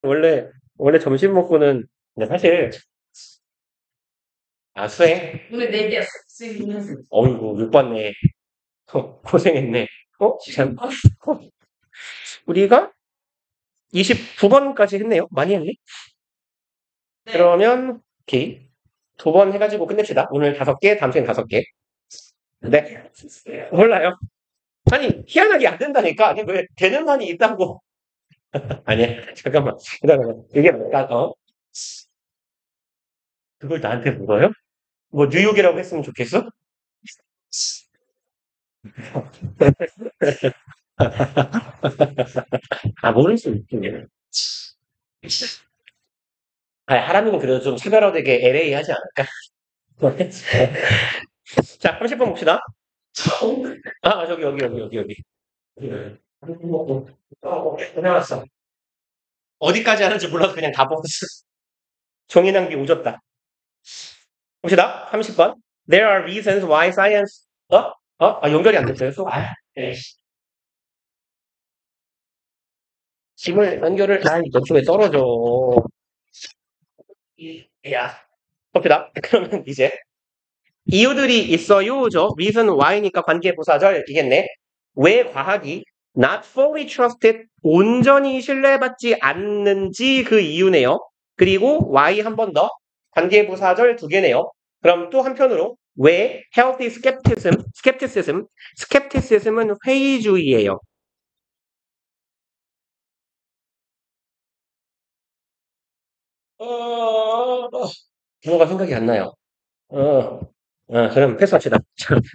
원래 점심 먹고는, 근데 사실, 수행? 오늘 4개였어. 수익은. 어이구, 못 봤네. 고생했네. 참. 우리가 29번까지 했네요. 많이 했네. 네. 그러면, 오케이. 2번 해가지고 끝냅시다. 오늘 5개, 다음 주엔 5개. 네. 몰라요. 아니, 희한하게 안 된다니까. 아니, 왜 되는 한이 있다고. 아니야. 잠깐만. 기다려봐. 이게 뭘까? 그걸 나한테 물어요? 뭐, 뉴욕이라고 했으면 좋겠어? 모를 수 있겠네. 하라는 그래도 좀 차별화되게 LA 하지 않을까? 자, 30번 봅시다. 여기. 해놨어. 어디까지 하는지 몰라서 그냥 다 뽑았어. 종이 낭비 오졌다. 봅시다. 30번. There are reasons why science. 연결이 안 됐어요. 네. 짐을 연결을, 이쪽에 떨어져. 야. 봅시다. 그러면 이제, 이유들이 있어요죠. reason why니까 관계부사절이겠네. 왜 과학이 not fully trusted, 온전히 신뢰받지 않는지 그 이유네요. 그리고 why 한 번 더, 관계부사절 2개네요. 그럼 또 한편으로 왜 healthy skepticism은 회의주의예요. 단어가 생각이 안 나요. 그럼 패스합시다.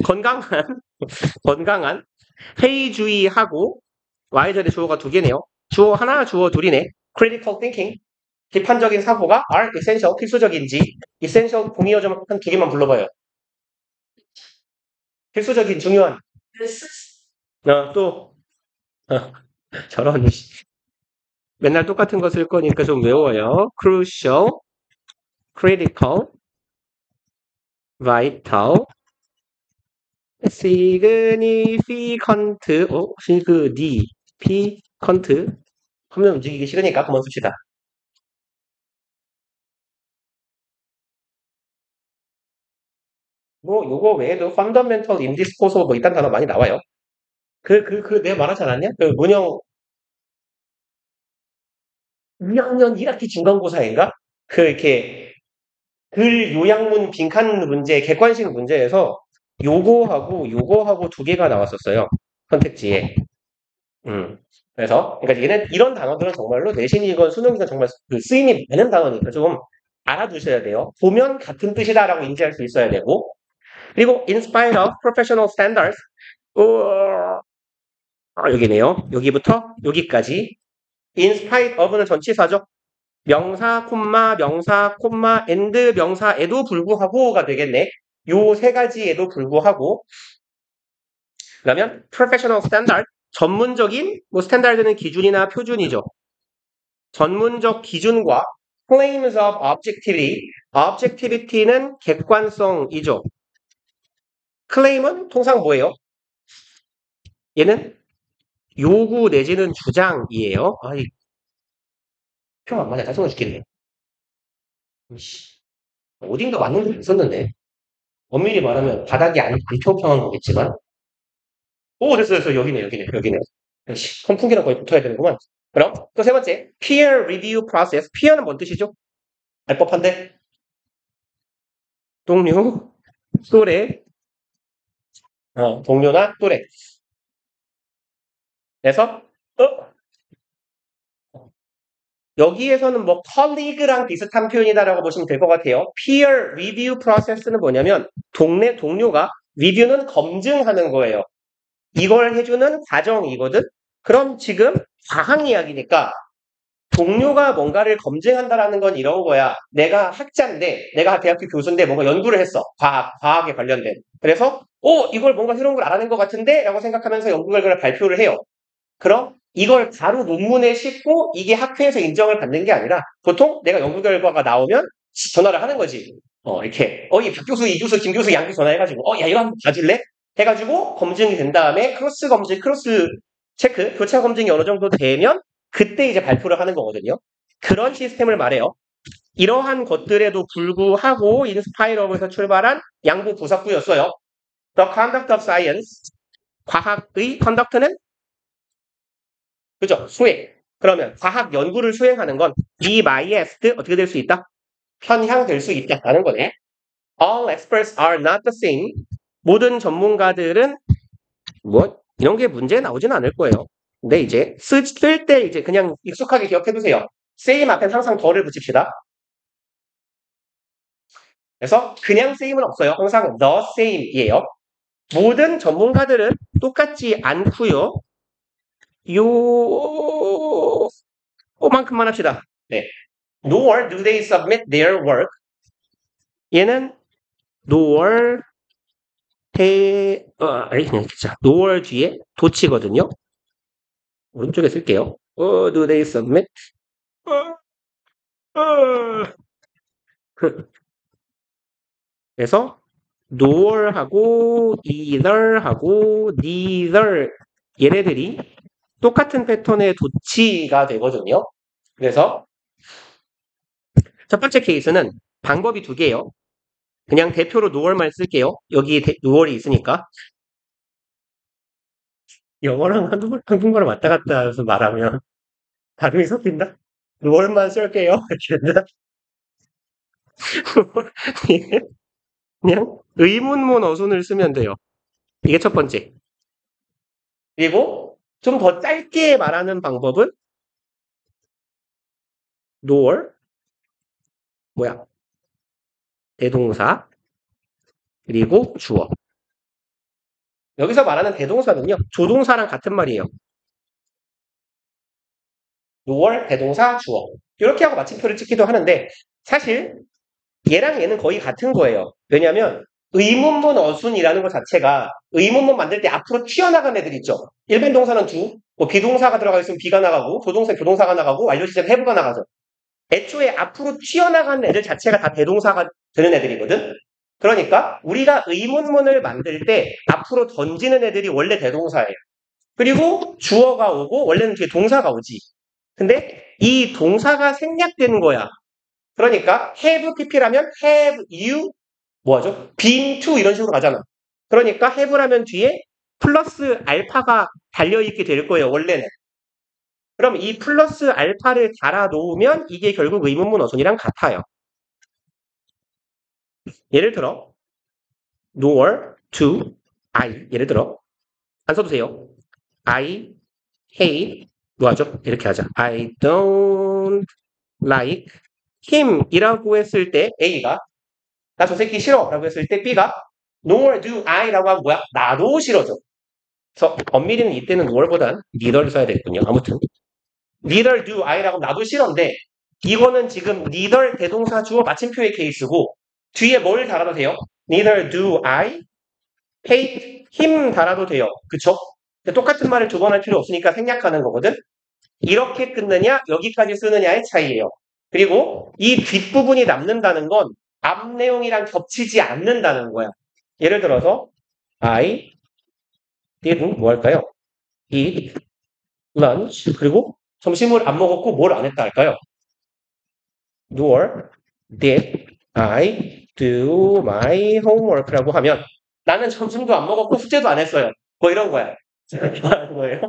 건강한 회의주의하고 Y절의 주어가 2개네요. 주어 하나, 주어 둘이네. critical thinking, 비판적인 사고가 are essential, 필수적인지. essential 동의어 좀 한 2개만 불러봐요. 필수적인, 중요한. 또 저런 맨날 똑같은 거 쓸 거니까 좀 외워요. crucial, critical, vital, significant, significant. 화면 움직이기 싫으니까 그만 씁시다. 요거 외에도 fundamental, indisposable 이딴 단어 많이 나와요. 내가 말하지 않았냐? 문형 2학년 1학기 중간고사인가? 이렇게 글 요약문 빈칸 문제, 객관식 문제에서 요거하고 2개가 나왔었어요. 선택지에. 그러니까 이런 단어들은 정말로 내신이건 수능이건 정말 쓰임이 많은 단어니까 좀 알아두셔야 돼요. 보면 같은 뜻이다라고 인지할 수 있어야 되고. 그리고 in spite of professional standards, 여기네요. 여기부터 여기까지. in spite of는 전치사죠. 명사, and 명사에도 불구하고가 되겠네. 요 3가지에도 불구하고. 그러면 professional standard, 전문적인, 스탠다드는 기준이나 표준이죠. 전문적 기준과 claims of objectivity는 객관성이죠. claim은 통상 뭐예요? 얘는 요구 내지는 주장이에요. 표 안 맞아. 짜증나 죽겠네. 어딘가 맞는 게 있었는데. 엄밀히 말하면 바닥이 안 평평한 거겠지만. 됐어. 여기네. 선풍기랑 거의 붙어야 되는구만. 그럼 또 3번째, peer review process. peer는 뭔 뜻이죠? 알 법한데? 동료, 또래, 동료나 또래. 그래서 여기에서는 colleague랑 비슷한 표현이다라고 보시면 될 것 같아요. peer review process는 뭐냐면 동료가 review는 검증하는 거예요. 이걸 해주는 과정이거든. 그럼 지금 과학 이야기니까 동료가 뭔가를 검증한다라는 건 이런 거야. 내가 학자인데, 내가 대학교 교수인데 뭔가 연구를 했어. 과학에 관련된. 그래서 이걸 뭔가 새로운 걸 알아낸 것 같은데? 라고 생각하면서 연구 결과를 발표를 해요. 그럼 이걸 바로 논문에 싣고 이게 학회에서 인정을 받는 게 아니라 보통 내가 연구 결과가 나오면 전화를 하는 거지. 이렇게 이 박 교수, 이 교수, 김 교수, 양 교수 전화해가지고 야 이거 한번 봐줄래? 해가지고 검증이 된 다음에 크로스 검증, 크로스 체크, 교차 검증이 어느 정도 되면 그때 이제 발표를 하는 거거든요. 그런 시스템을 말해요. 이러한 것들에도 불구하고 인스파이러에서 출발한 양부 부석구였어요. The conduct of science, 과학의 conduct는 그죠? 수행. 그러면 과학 연구를 수행하는 건 be biased 어떻게 될 수 있다? 편향될 수 있다는 거네. All experts are not the same. 모든 전문가들은 뭐 이런 게 문제 나오진 않을 거예요. 근데 이제 쓸 때 이제 그냥 익숙하게 기억해 두세요. same 앞에 항상 더를 붙입시다. 그래서 그냥 same은 없어요. 항상 the same이에요. 모든 전문가들은 똑같지 않고요. 요만큼만 합시다. 네. Nor do they submit their work. 얘는 nor nor 뒤에 도치거든요. 오른쪽에 쓸게요. do they submit? 그래서 nor하고 either하고 neither 얘네들이 똑같은 패턴의 도치가 되거든요. 그래서 첫 번째 케이스는 방법이 두 개예요. 그냥 대표로 noor만 쓸게요. 여기 noor이 있으니까. 영어랑 한국말을 왔다 갔다 해서 말하면 발음이 섞인다? noor만 쓸게요. 그냥 의문문 어순을 쓰면 돼요. 이게 첫 번째. 그리고 좀 더 짧게 말하는 방법은 nor 대동사 그리고 주어. 여기서 말하는 대동사는요. 조동사랑 같은 말이에요. nor 대동사 주어. 이렇게 하고 마침표를 찍기도 하는데 사실 얘랑 얘는 거의 같은 거예요. 왜냐하면 의문문 어순이라는 것 자체가 의문문 만들 때 앞으로 튀어나간 애들 있죠. 일반 동사는 do, 비동사가 들어가 있으면 be가 나가고 조동사 교동사가 나가고 완료 시제 have가 나가죠. 애초에 앞으로 튀어나간 애들 자체가 다 대동사가 되는 애들이거든. 그러니까 우리가 의문문을 만들 때 앞으로 던지는 애들이 원래 대동사예요. 그리고 주어가 오고 원래는 뒤에 동사가 오지. 근데 이 동사가 생략되는 거야. 그러니까 have pp라면 have you 뭐하죠? been to 이런 식으로 가잖아. 그러니까 have라면 뒤에 플러스 알파가 달려있게 될 거예요. 원래는. 그럼 이 플러스 알파를 달아 놓으면 이게 결국 의문문 어순이랑 같아요. 예를 들어 nor, to, I 예를 들어 안 써도 돼요. I hate 뭐하죠? 이렇게 하자. I don't like him 이라고 했을 때 A가 나 저 새끼 싫어 라고 했을 때 B가 nor do I 라고 하면 뭐야? 나도 싫어져. 그래서 엄밀히는 이때는 nor보단 neither를 써야 되겠군요. 아무튼 neither do I라고 나도 싫은데 이거는 지금 neither 대동사 주어 마침표의 케이스고 뒤에 뭘 달아도 돼요? neither do I hate him 달아도 돼요. 그쵸? 똑같은 말을 두 번 할 필요 없으니까 생략하는 거거든. 이렇게 끊느냐 여기까지 쓰느냐의 차이예요. 그리고 이 뒷부분이 남는다는 건 앞 내용이랑 겹치지 않는다는 거야. 예를 들어서 I didn't 뭐 할까요? eat lunch 그리고 점심을 안 먹었고 뭘 안 했다 할까요? Nor did I do my homework라고 하면 나는 점심도 안 먹었고 숙제도 안 했어요. 뭐 이런 거야. 말하는 거예요.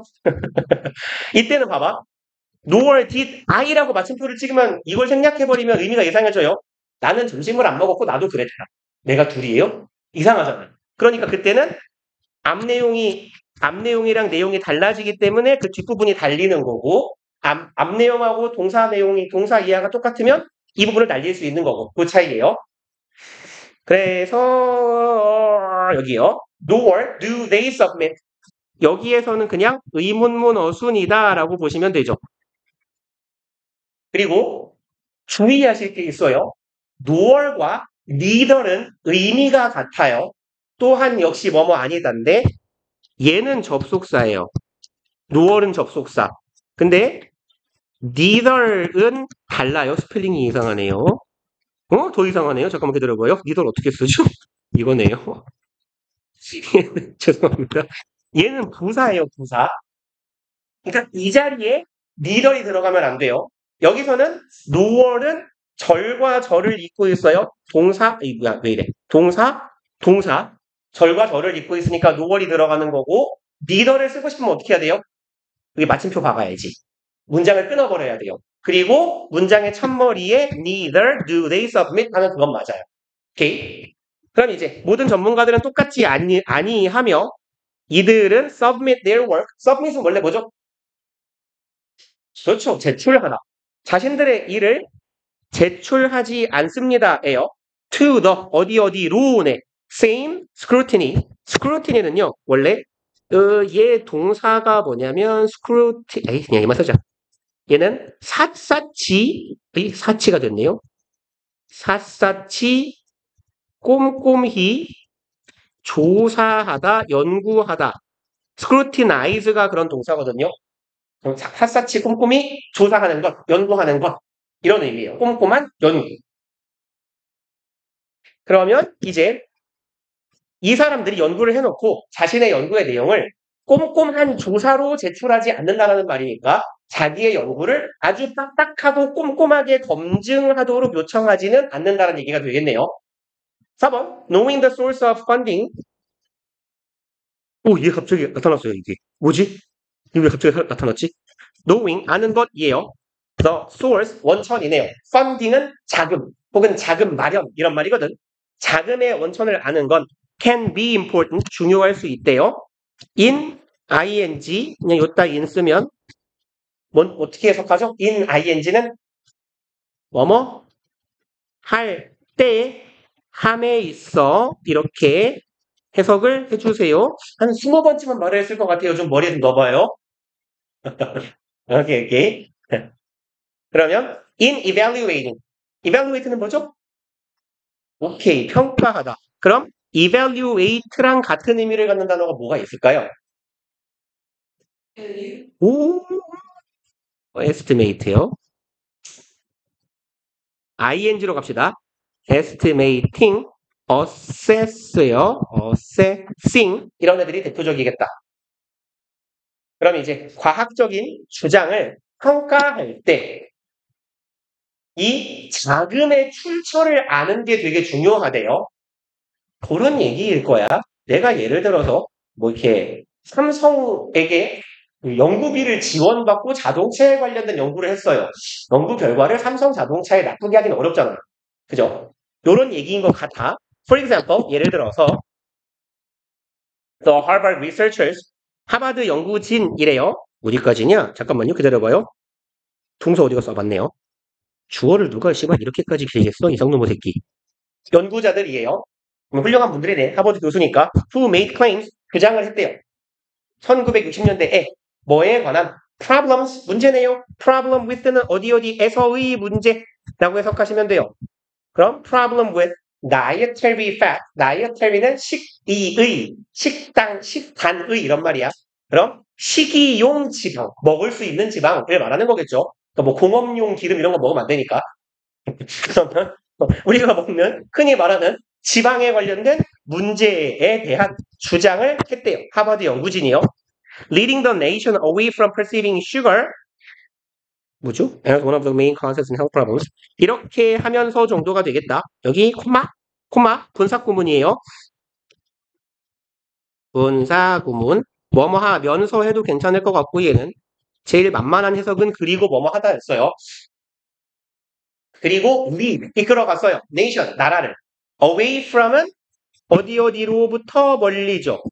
이때는 봐봐. Nor did I라고 마침표를 찍으면 이걸 생략해버리면 의미가 이상해져요. 나는 점심을 안 먹었고 나도 그랬다. 내가 둘이에요? 이상하잖아. 그러니까 그때는 앞 내용이랑 내용이 달라지기 때문에 그 뒷부분이 달리는 거고 앞 내용하고 동사 내용이 동사 이하가 똑같으면 이 부분을 날릴 수 있는 거고 그 차이예요. 그래서 여기요. Nor do they submit. 여기에서는 그냥 의문문 어순이다 라고 보시면 되죠. 그리고 주의하실 게 있어요. nor과 neither는 의미가 같아요. 또한 역시 뭐뭐 아니다인데 얘는 접속사예요. nor은 접속사. 근데 neither은 달라요. 스펠링이 이상하네요. 더 이상하네요. 잠깐만 기다려봐요. neither 어떻게 쓰죠? 이거네요. 죄송합니다. 얘는 부사예요. 부사. 그러니까 이 자리에 neither이 들어가면 안 돼요. 여기서는 nower은 절과 절을 잇고 있어요. 동사, 왜 이래? 동사, 절과 절을 잇고 있으니까 nower이 들어가는 거고, neither를 쓰고 싶으면 어떻게 해야 돼요? 여기 마침표 박아야지. 문장을 끊어버려야 돼요. 그리고 문장의 첫머리에 neither do they submit 하는 그건 맞아요. 오케이? 그럼 이제 모든 전문가들은 똑같이 아니하며 이들은 submit their work. submit은 원래 뭐죠? 그렇죠. 제출하다. 자신들의 일을 제출하지 않습니다예요. to the 어디로네. same scrutiny. scrutiny는요. 원래 얘 동사가 뭐냐면 scrutiny. 그냥 이만 쓰자. 얘는 사치가 됐네요. 샅샅이 꼼꼼히 조사하다, 연구하다. scrutinize가 그런 동사거든요. 샅샅이 꼼꼼히 조사하는 것, 연구하는 것. 이런 의미예요. 꼼꼼한 연구. 그러면 이제 이 사람들이 연구를 해놓고 자신의 연구의 내용을 꼼꼼한 조사로 제출하지 않는다는 말이니까 자기의 연구를 아주 딱딱하고 꼼꼼하게 검증하도록 요청하지는 않는다는 얘기가 되겠네요. 4번, knowing the source of funding. 오, 얘 갑자기 나타났어요, 이게. 뭐지? 이게 왜 갑자기 나타났지? knowing, 아는 것이에요. the source, 원천이네요. funding은 자금, 혹은 자금 마련, 이런 말이거든. 자금의 원천을 아는 건 can be important, 중요할 수 있대요. in, ing, 그냥 요따 in 쓰면 어떻게 해석하죠? in, ing는 뭐뭐 할 때, 함에 있어 이렇게 해석을 해주세요. 한 20번쯤은 말을 했을 것 같아요. 좀 머리에 좀 넣어봐요. 오케이. 그러면 in evaluating. evaluate는 뭐죠? 오케이, 평가하다. 그럼 evaluate랑 같은 의미를 갖는 단어가 뭐가 있을까요? 오, estimate요. ing로 갑시다. estimating, assess요. assessing 이런 애들이 대표적이겠다. 그럼 이제 과학적인 주장을 평가할 때 이 자금의 출처를 아는 게 되게 중요하대요. 그런 얘기일 거야. 내가 예를 들어서 뭐 이렇게 삼성에게 연구비를 지원받고 자동차에 관련된 연구를 했어요. 연구 결과를 삼성 자동차에 납부하기 하기는 어렵잖아요. 그죠? 이런 얘기인 것 같아. For example, 예를 들어서 The Harvard Researchers, 하버드 연구진이래요. 어디까지냐? 잠깐만요. 기다려봐요. 동사 어디가 써봤네요. 주어를 누가 씨발 이렇게까지 길게 써? 이상놈의 새끼. 연구자들이에요. 훌륭한 분들이네. 하버드 교수니까. Who made claims, 주장을 했대요. 1960년대에 뭐에 관한 problems, 문제네요. problem with는 어디에서의 문제라고 해석하시면 돼요. 그럼 problem with dietary fat, dietary는 식단의 이런 말이야. 그럼 식이용 지방, 먹을 수 있는 지방을 말하는 거겠죠. 그러니까 뭐 공업용 기름 이런 거 먹으면 안 되니까. 그러면 우리가 먹는 흔히 말하는 지방에 관련된 문제에 대한 주장을 했대요. 하버드 연구진이요. Leading the nation away from perceiving sugar, 뭐죠? As one of the main causes in health problems. 이렇게 하면서 정도가 되겠다. 여기 코마 분사구문이에요. 분사구문. 뭐뭐하면서 해도 괜찮을 것 같고 얘는 제일 만만한 해석은 그리고 뭐뭐하다였어요. 그리고 lead, 이끌어갔어요. nation, 나라를. away from은 어디로부터 멀리죠.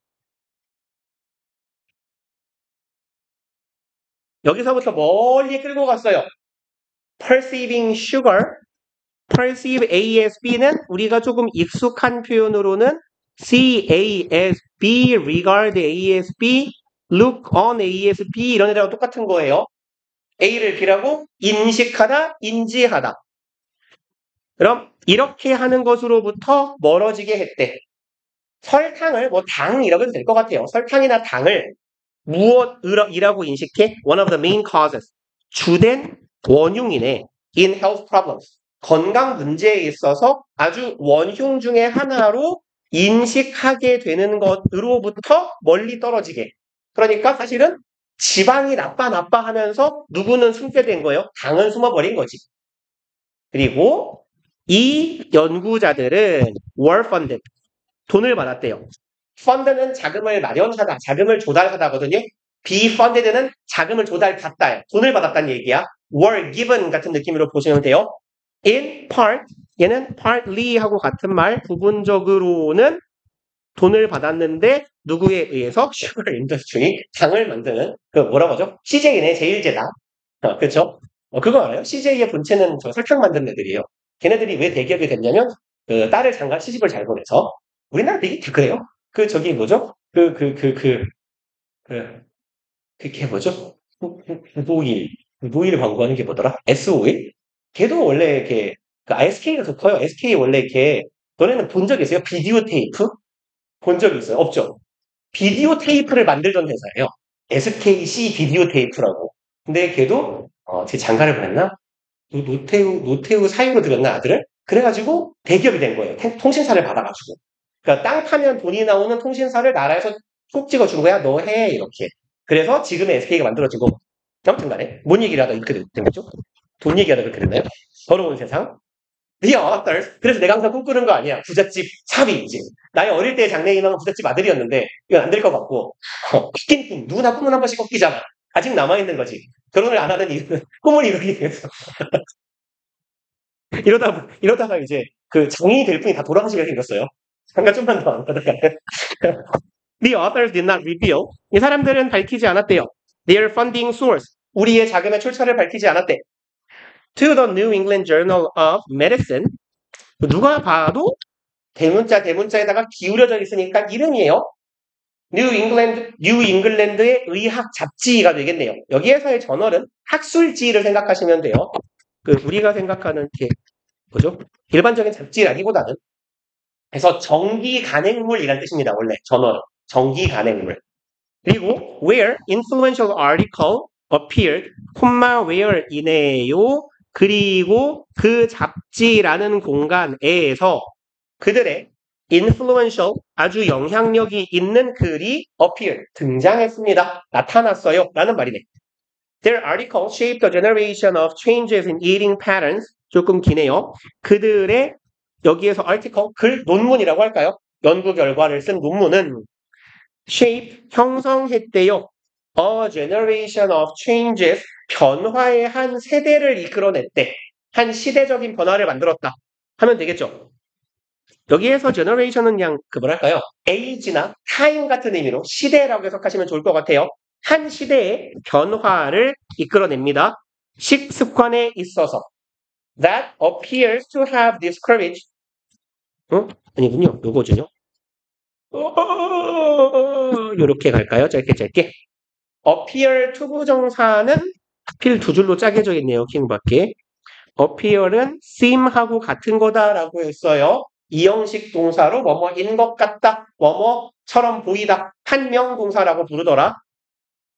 여기서부터 멀리 끌고 갔어요. perceiving sugar, perceive ASB는 우리가 조금 익숙한 표현으로는 CASB, regard ASB, look on ASB 이런 애들하고 똑같은 거예요. A를 B라고 인식하다, 인지하다. 그럼 이렇게 하는 것으로부터 멀어지게 했대. 설탕을 뭐 당이라고 해도 될 것 같아요. 설탕이나 당을 무엇이라고 인식해? One of the main causes. 주된 원흉이네. In health problems. 건강 문제에 있어서 아주 원흉 중에 하나로 인식하게 되는 것으로부터 멀리 떨어지게. 그러니까 사실은 지방이 나빠 하면서 누구는 숨게 된 거예요? 당은 숨어버린 거지. 그리고 이 연구자들은 were funded. 돈을 받았대요. fund는 자금을 마련하다, 자금을 조달하다거든요. be funded는 자금을 조달받다, 돈을 받았다는 얘기야. were given 같은 느낌으로 보시면 돼요. in part, 얘는 partly 하고 같은 말, 부분적으로는 돈을 받았는데 누구에 의해서? sugar industry, 당을 만드는 그 뭐라고 하죠? CJ네, 제일제당. 그렇죠? 그거 알아요? CJ의 본체는 저 설탕 만드는 애들이에요. 걔네들이 왜 대기업이 됐냐면 그 딸을 장가 시집을 잘 보내서 우리나라 되게 그래요. 그 저기 뭐죠? 그게 뭐죠? 무보일 광고하는 게 뭐더라? S5일? 걔도 원래 이렇게 그 SK가 더 커요. SK 원래 이렇게 너네는 본 적 있어요? 비디오 테이프? 본 적 있어요? 없죠? 비디오 테이프를 만들던 회사예요. SKC 비디오 테이프라고. 근데 걔도 제 장가를 보냈나? 노태우 사유로 들였나 아들을? 그래가지고 대기업이 된 거예요. 통신사를 받아가지고. 그러니까 땅 파면 돈이 나오는 통신사를 나라에서 속 찍어준 거야. 너 해 이렇게. 그래서 지금의 SK가 만들어진 거. 아무튼 간에 뭔 얘기를 하다 이렇게 된 거죠? 돈 얘기하다 그렇게 됐나요? 더러운 세상. The authors. 그래서 내가 항상 꿈꾸는 거 아니야. 부잣집 사위이지. 나의 어릴 때 장래희망은 부잣집 아들이었는데 이건 안 될 것 같고 꺾인 꿈. 누구나 꿈은 한 번씩 꺾이잖아. 아직 남아있는 거지. 결혼을 안 하는 이유는 꿈을 이루기 위해서. 이러다가 이제 그 장인이 될 분이 다 돌아가시게 생겼어요. 잠깐 좀만 더 안 하다가. The authors did not reveal. 이 사람들은 밝히지 않았대요. Their funding source. 우리의 자금의 출처를 밝히지 않았대. To the New England Journal of Medicine. 누가 봐도 대문자에다가 기울여져 있으니까 이름이에요. 뉴 잉글랜드의 의학 잡지가 되겠네요. 여기에서의 저널은 학술지를 생각하시면 돼요. 우리가 생각하는 게 뭐죠? 일반적인 잡지라기보다는 그래서 정기 간행물이라는 뜻입니다. 원래 저널은 정기 간행물. 그리고 where influential article appeared, where이네요. 그리고 그 잡지라는 공간에서 그들의 influential, 아주 영향력이 있는 글이 appeared, 등장했습니다. 나타났어요. 라는 말이네. Their article shaped a generation of changes in eating patterns. 조금 기네요. 그들의 여기에서 article, 글, 논문이라고 할까요? 연구 결과를 쓴 논문은 shape, 형성했대요. A generation of changes, 변화의 한 세대를 이끌어냈대. 한 시대적인 변화를 만들었다. 하면 되겠죠. 여기에서 generation은 그냥 뭐랄까요? age나 time 같은 의미로 시대라고 해석하시면 좋을 것 같아요. 한 시대의 변화를 이끌어냅니다. 식습관에 있어서 that appears to have discouraged 아니군요. 요거죠. 요렇게 갈까요? 짧게. appear 투부정사는 하필 두 줄로 짜개져 있네요. 킹밖에. appear은 seem하고 같은 거다라고 했어요. 이형식 동사로 뭐뭐인 것 같다, 뭐뭐처럼 보이다, 한명 동사라고 부르더라.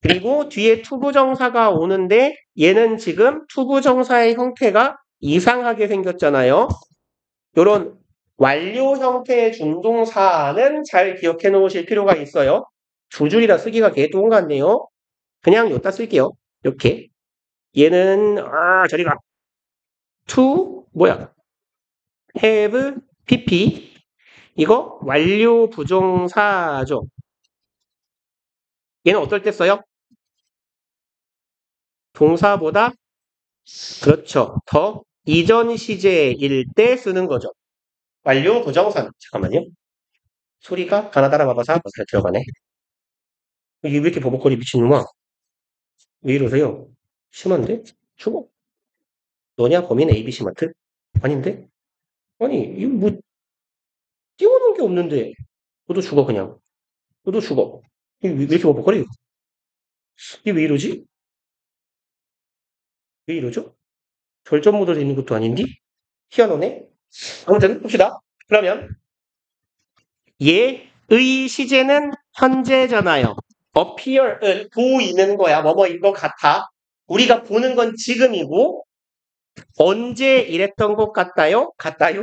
그리고 뒤에 투부정사가 오는데 얘는 지금 투부정사의 형태가 이상하게 생겼잖아요. 요런 완료 형태의 준동사는 잘 기억해 놓으실 필요가 있어요. 두 줄이라 쓰기가 개똥 같네요. 그냥 여기다 쓸게요. 이렇게. 얘는 저리가 to have pp 이거 완료 부정사죠. 얘는 어떨 때 써요? 동사보다 그렇죠. 더 이전 시제일 때 쓰는 거죠. 완료 부정사는 잠깐만요. 소리가 가나다라 바바사 잘 들어가네. 이게 왜 이렇게 버벅거리 미친놈아. 왜 이러세요? 심한데? 죽어. 너냐 범인 ABC 마트? 아닌데? 아니 이거 뭐 띄워놓은 게 없는데 너도 죽어 그냥. 너도 죽어. 이게 왜 이렇게 버벅거려? 이게 왜 이러지? 왜 이러죠? 절전 모드에 있는 것도 아닌데? 희한하네? 아무튼 봅시다. 그러면 얘의 시제는 현재잖아요. appear은 보이는 거야. 뭐뭐인 것 같아. 우리가 보는 건 지금이고 언제 이랬던 것 같다요? 같다요?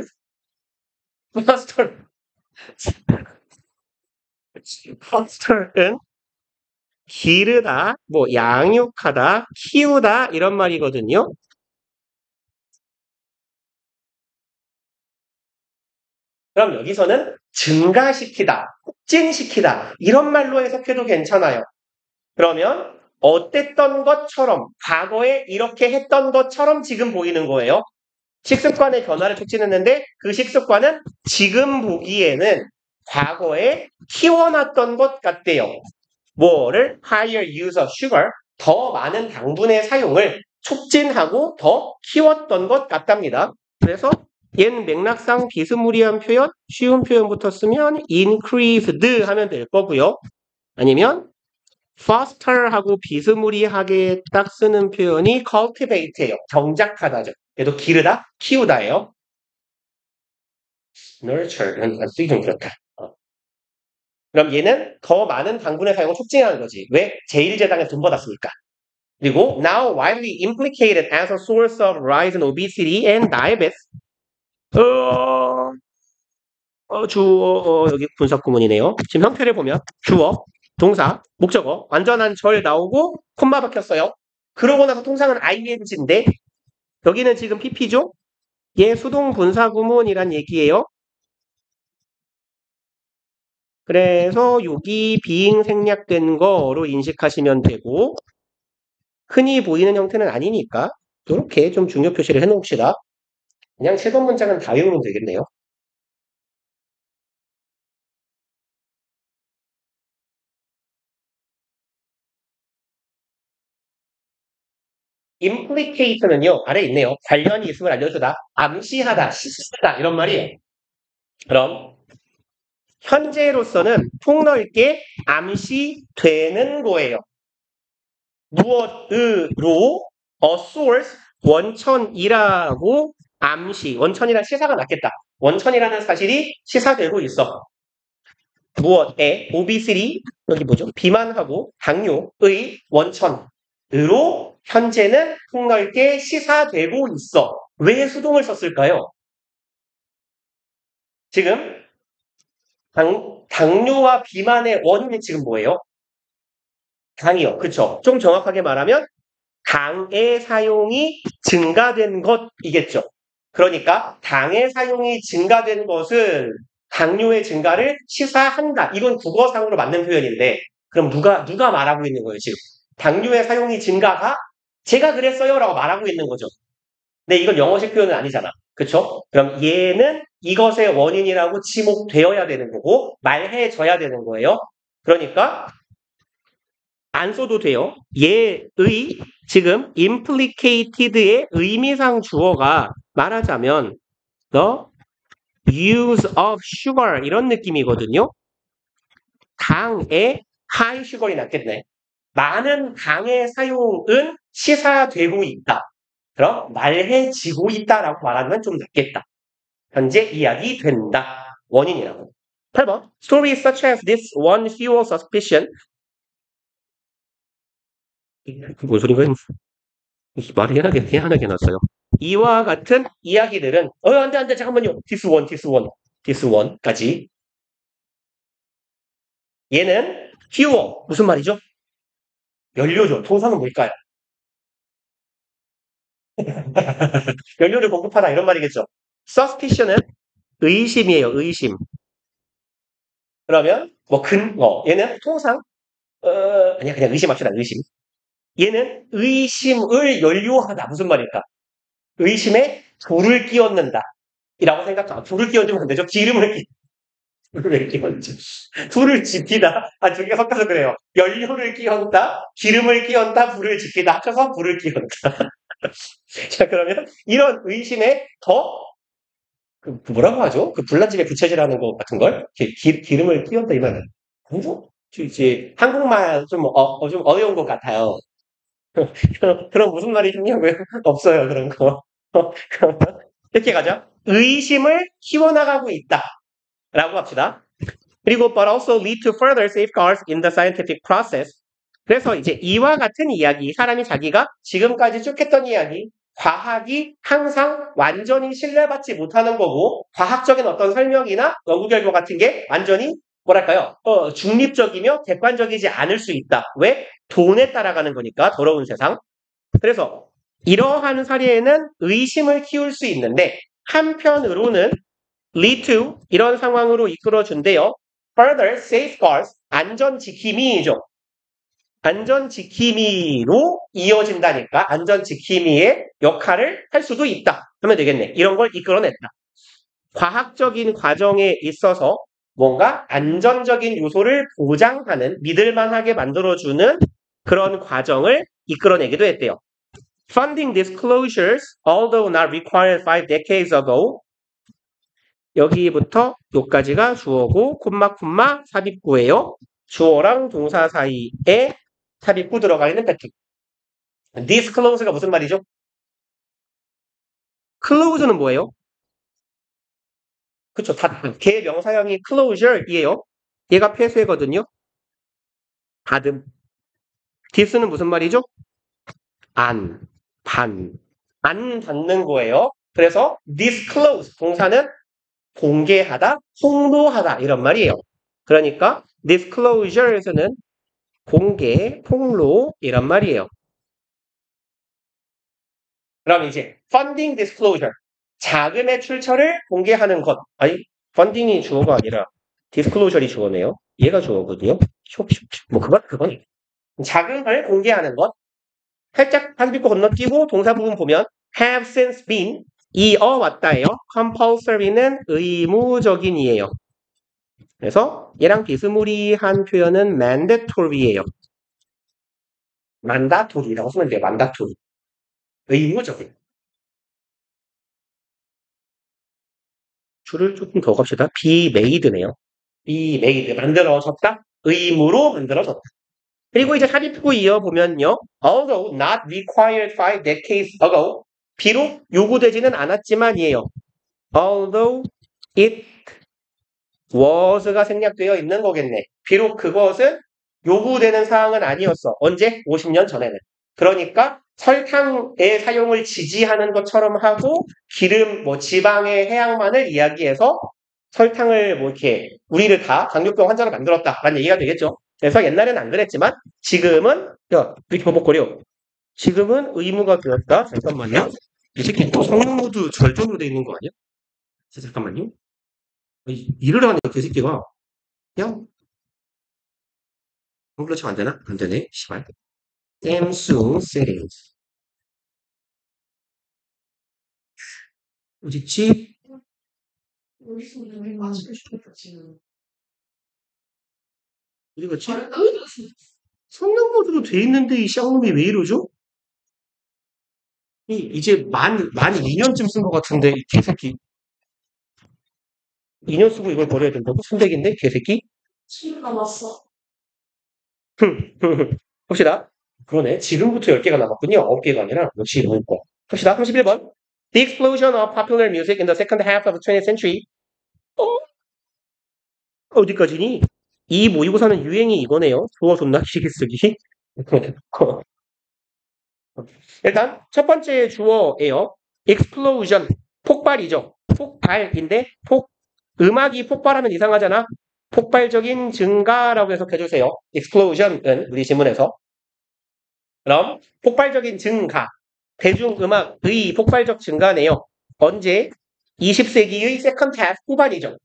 마스터는 기르다, 뭐 양육하다, 키우다 이런 말이거든요. 그럼 여기서는 증가시키다, 확진시키다 이런 말로 해석해도 괜찮아요. 그러면 어땠던 것처럼 과거에 이렇게 했던 것처럼 지금 보이는 거예요. 식습관의 변화를 촉진했는데 그 식습관은 지금 보기에는 과거에 키워놨던 것 같대요. 뭐를 higher use of sugar, 더 많은 당분의 사용을 촉진하고 더 키웠던 것 같답니다. 그래서 얘는 맥락상 비스무리한 표현, 쉬운 표현부터 쓰면 increased 하면 될 거고요. 아니면 foster하고 비스무리하게 딱 쓰는 표현이 cultivate예요. 경작하다죠. 얘도 기르다, 키우다예요. nurture는 쓰기 좀 그렇다. 그럼 얘는 더 많은 당분의 사용을 촉진하는 거지. 왜? 제1제당에서 돈 받았으니까. 그리고 now widely implicated as a source of rise in obesity and diabetes. 주어, 여기 분석 구문이네요. 지금 형태를 보면 주어, 동사, 목적어, 완전한 절 나오고 콤마 박혔어요. 그러고 나서 통상은 ing인데 여기는 지금 pp죠? 얘 수동 분사 구문이란 얘기예요. 그래서 여기 비잉 생략된 거로 인식하시면 되고 흔히 보이는 형태는 아니니까 이렇게 좀 중요 표시를 해놓읍시다. 그냥 7번 문장은 다 외우면 되겠네요. implicate는요, 아래 있네요. 관련이 있음을 알려주다, 암시하다, 시사하다 이런 말이에요. 그럼 현재로서는 폭넓게 암시되는 거예요. 무엇으로 a source, 원천이라고 암시, 원천이란 시사가 낫겠다. 원천이라는 사실이 시사되고 있어. 무엇에 obesity, 여기 뭐죠? 비만하고 당뇨의 원천으로 현재는 폭넓게 시사되고 있어. 왜 수동을 썼을까요? 지금 당뇨와 비만의 원인이 지금 뭐예요? 당이요. 그쵸? 좀 정확하게 말하면 당의 사용이 증가된 것이겠죠. 그러니까 당의 사용이 증가된 것은 당뇨의 증가를 시사한다. 이건 국어상으로 맞는 표현인데 그럼 누가 말하고 있는 거예요, 지금? 당뇨의 사용이 증가가 제가 그랬어요 라고 말하고 있는 거죠. 근데 이건 영어식 표현은 아니잖아. 그쵸? 그럼 얘는 이것의 원인이라고 지목되어야 되는 거고 말해줘야 되는 거예요. 그러니까 안 써도 돼요. 얘의 지금 implicated의 의미상 주어가 말하자면 the use of sugar 이런 느낌이거든요. 당의 high sugar이 낫겠네. 많은 당의 사용은 시사되고 있다. 그럼 말해지고 있다라고 말하면 좀 낫겠다. 현재 이야기 된다. 원인이라고. 8번. Stories such as this one fuel suspicion. 뭔 소린가요? 말이 희한하게 났어요. 이와 같은 이야기들은 안 돼, 잠깐만요. this one까지. 얘는 fuel, 무슨 말이죠? 연료죠. 통상은 뭘까요? 연료를 공급하다 이런 말이겠죠. suspicion은 의심이에요. 의심. 그러면 얘는 통상 아니야, 그냥 의심합시다. 의심. 얘는 의심을 연료하다. 무슨 말일까? 의심에 불을 끼얹는다. 이라고 생각하면 불을 끼얹으면 안 되죠. 불을 끼얹지. 불을 지피다. 두 개 섞어서 그래요. 연료를 끼얹다, 기름을 끼얹다, 불을 지피다. 합쳐서 불을 끼얹다. 자, 그러면 이런 의심에 뭐라고 하죠? 그 불난집에 부채질하는 거 같은 걸? 기름을 끼얹다 이 말은. 아니죠? 이제 한국말 좀 어려운 것 같아요. 그럼 무슨 말이 있냐고요? 없어요, 그런 거. 이렇게 가죠. 의심을 키워나가고 있다. 라고 합시다. 그리고 but also lead to further safeguards in the scientific process. 그래서 이제 이와 같은 이야기, 사람이 자기가 지금까지 쭉 했던 이야기, 과학이 항상 완전히 신뢰받지 못하는 거고 과학적인 어떤 설명이나 연구 결과 같은 게 완전히 뭐랄까요? 중립적이며 객관적이지 않을 수 있다. 왜? 돈에 따라가는 거니까, 더러운 세상. 그래서 이러한 사례에는 의심을 키울 수 있는데 한편으로는 lead to 이런 상황으로 이끌어준대요. further safeguards 안전지킴이죠. 안전지킴이로 이어진다니까 안전지킴이의 역할을 할 수도 있다 하면 되겠네. 이런 걸 이끌어냈다. 과학적인 과정에 있어서 뭔가 안전적인 요소를 보장하는 믿을만하게 만들어주는 그런 과정을 이끌어내기도 했대요. Funding disclosures, although not required 5 decades ago. 여기부터 여기까지가 주어고 콤마 삽입구예요. 주어랑 동사 사이에 삽입구 들어가 있는 패턴. disclose가 무슨 말이죠? close는 뭐예요? 그쵸. 걔 명사형이 closure이에요. 얘가 폐쇄거든요. 닫음. this는 무슨 말이죠? 안 닫는 거예요. 그래서 disclose 동사는 공개하다, 폭로하다 이런 말이에요. 그러니까 disclosure에서는 공개, 폭로 이란 말이에요. 그럼 이제 funding disclosure 자금의 출처를 공개하는 것. 아니 funding이 주어가 아니라 disclosure이 주어네요. 얘가 주어거든요. 뭐 그건 자금을 공개하는 것. 살짝 한빛고 건너뛰고 동사 부분 보면 have since been 이어왔다예요. compulsory는 의무적인이에요. 그래서 얘랑 비스무리한 표현은 mandatory예요. mandatory라고 쓰면 돼요. mandatory. 의무적인. 줄을 조금 더 갑시다. be made네요. be made 만들어졌다. 의무로 만들어졌다. 그리고 이제 삽입구 이어보면요. Although not required 5 decades ago. 비록 요구되지는 않았지만이에요. Although it was가 생략되어 있는 거겠네. 비록 그것은 요구되는 사항은 아니었어. 언제? 50년 전에는. 그러니까 설탕의 사용을 지지하는 것처럼 하고 기름, 지방의 해양만을 이야기해서 설탕을 이렇게 우리를 다 당뇨병 환자로 만들었다라는 얘기가 되겠죠. 그래서 옛날에는 안 그랬지만 지금은 이렇게 버벅거려. 지금은 의무가 되었다. 잠깐만요. 이 새끼 또 성능 모드 절전으로 돼 있는 거 아니야? 잠깐만요. 일을 하네, 그 새끼가. 그냥 한글로 치면 안 되나? 안 되네. 시발. 댐수 세팅스. 어딨지? 우리 손님이 맞추고 싶었다, 지금. 어디 갔지? 성능 모드로 돼 있는데 이 쌍놈이 왜 이러죠? 이제 만 2년쯤 쓴 것 같은데 이 개새끼 2년 쓰고 이걸 버려야 된다고? 300인데 개새끼? 술 남았어. 봅시다. 그러네. 지금부터 10개가 남았군요. 9개가 아니라 역시 이거. 봅시다. 31번. The explosion of popular music in the second half of the 20th century. 어디까지니? 이 모의고사는 유행이 이거네요. 주어 존나 길게 쓰기. 일단 첫 번째 주어예요. explosion. 폭발이죠. 폭발인데 음악이 폭발하면 이상하잖아. 폭발적인 증가라고 해석해주세요. explosion은 우리 지문에서. 그럼 폭발적인 증가. 대중음악의 폭발적 증가네요. 언제? 20세기의 세컨드 half 후반이죠.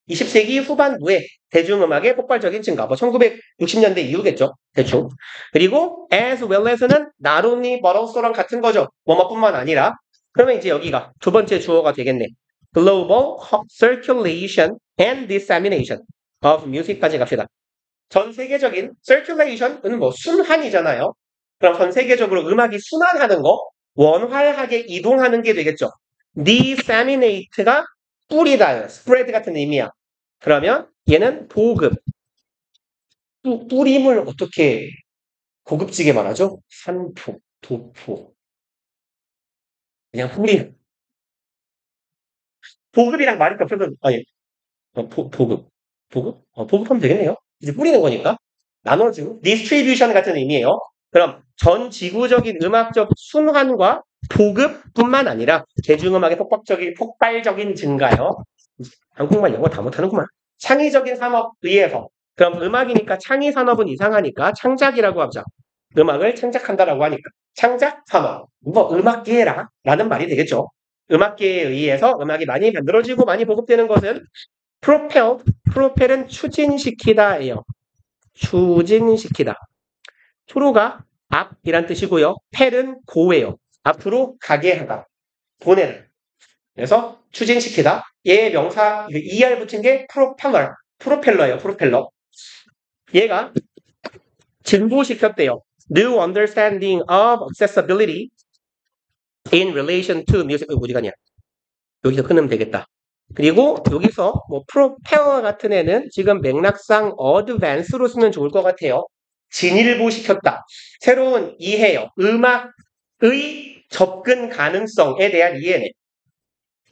20세기 후반부에 대중음악의 폭발적인 증가. 1960년대 이후겠죠. 대충. 그리고 as well as는 not only but also랑 같은 거죠. 뭐뭐뿐만 아니라. 그러면 이제 여기가 두 번째 주어가 되겠네. global circulation and dissemination of music까지 갑시다. 전 세계적인 circulation은 순환이잖아요. 그럼 전 세계적으로 음악이 순환하는 거, 원활하게 이동하는 게 되겠죠. disseminate가 뿌리다, spread 같은 의미야. 그러면 얘는 보급. 뿌림을 어떻게 고급지게 말하죠? 산포, 도포. 그냥 뿌림. 보급이랑 말이 겹쳐서, 보급. 보급? 보급하면 되겠네요. 이제 뿌리는 거니까. 나눠주고, distribution 같은 의미예요. 그럼 전 지구적인 음악적 순환과 보급뿐만 아니라 대중음악의 폭발적인 증가요. 한국말 영어 다 못하는구만. 창의적인 산업 의해서. 그럼 음악이니까 창의 산업은 이상하니까 창작이라고 하자. 음악을 창작한다라고 하니까 창작 산업. 뭐 음악계라 라는 말이 되겠죠. 음악계에 의해서 음악이 많이 만들어지고 많이 보급되는 것은 프로펠은 추진시키다예요. 추진시키다. 프로가 앞이란 뜻이고요. 펠은 고예요. 앞으로 가게 하다. 보내다. 그래서 추진시키다. 얘의 명사 ER 붙인 게 프로펠러예요. 프로펠러. 얘가 증보시켰대요. New understanding of accessibility in relation to music. 어디 가냐? 여기서 끊으면 되겠다. 그리고 여기서 뭐 프로펠러 같은 애는 지금 맥락상 어드밴스로 쓰면 좋을 것 같아요. 진일보시켰다. 새로운 이해요. 음악의 접근 가능성에 대한 이해네.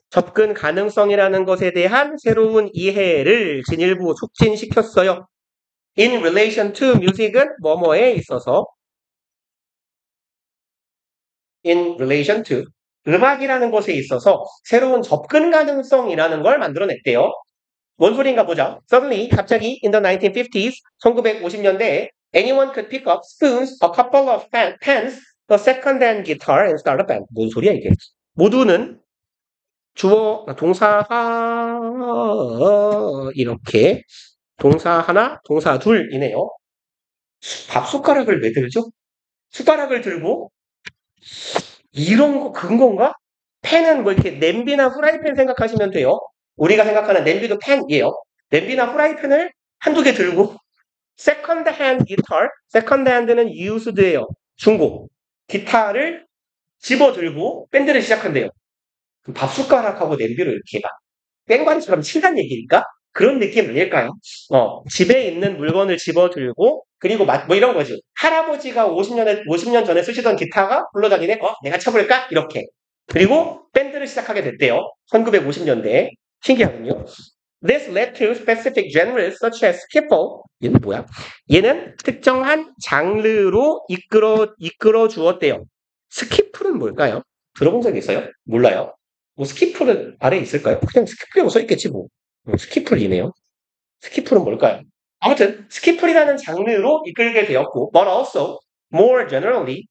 접근 가능성이라는 것에 대한 새로운 이해를 진일보 촉진시켰어요. In relation to music은 뭐뭐에 있어서 in relation to 음악이라는 것에 있어서 새로운 접근 가능성이라는 걸 만들어냈대요. 뭔 소리인가 보자. Suddenly, 갑자기 in the 1950s, 1950년대에 anyone could pick up spoons, a couple of pens, a second-hand guitar and start a band. 뭔 소리야 이게? 모두는 동사 이렇게 동사 하나, 동사 둘이네요. 밥 숟가락을 왜 들죠? 숟가락을 들고 이런 거 근건가? 펜은 뭐 이렇게 냄비나 후라이팬 생각하시면 돼요. 우리가 생각하는 냄비도 펜이에요. 냄비나 후라이팬을 한두 개 들고 세컨드 핸드 기타, 세컨드 핸드는 유스드예요. 중고. 기타를 집어 들고 밴드를 시작한대요. 밥 숟가락하고 냄비를 이렇게 막 뺑관처럼 친단 얘기니까 그런 느낌 아닐까요? 집에 있는 물건을 집어 들고 그리고 뭐 이런 거지. 할아버지가 50년 전에 쓰시던 기타가 불러다니네. 내가 쳐볼까? 이렇게. 그리고 밴드를 시작하게 됐대요. 1950년대에. 신기하군요. This led to specific genres such as skiffle. 얘는 뭐야? 얘는 특정한 장르로 이끌어 주었대요. 스키플은 뭘까요? 들어본 적 있어요? 몰라요. 뭐 스키플은 아래에 있을까요? 그냥 스키플이라고 써있겠지 뭐. 스키플이네요. 스키플은 뭘까요? 아무튼 스키플이라는 장르로 이끌게 되었고, but also more generally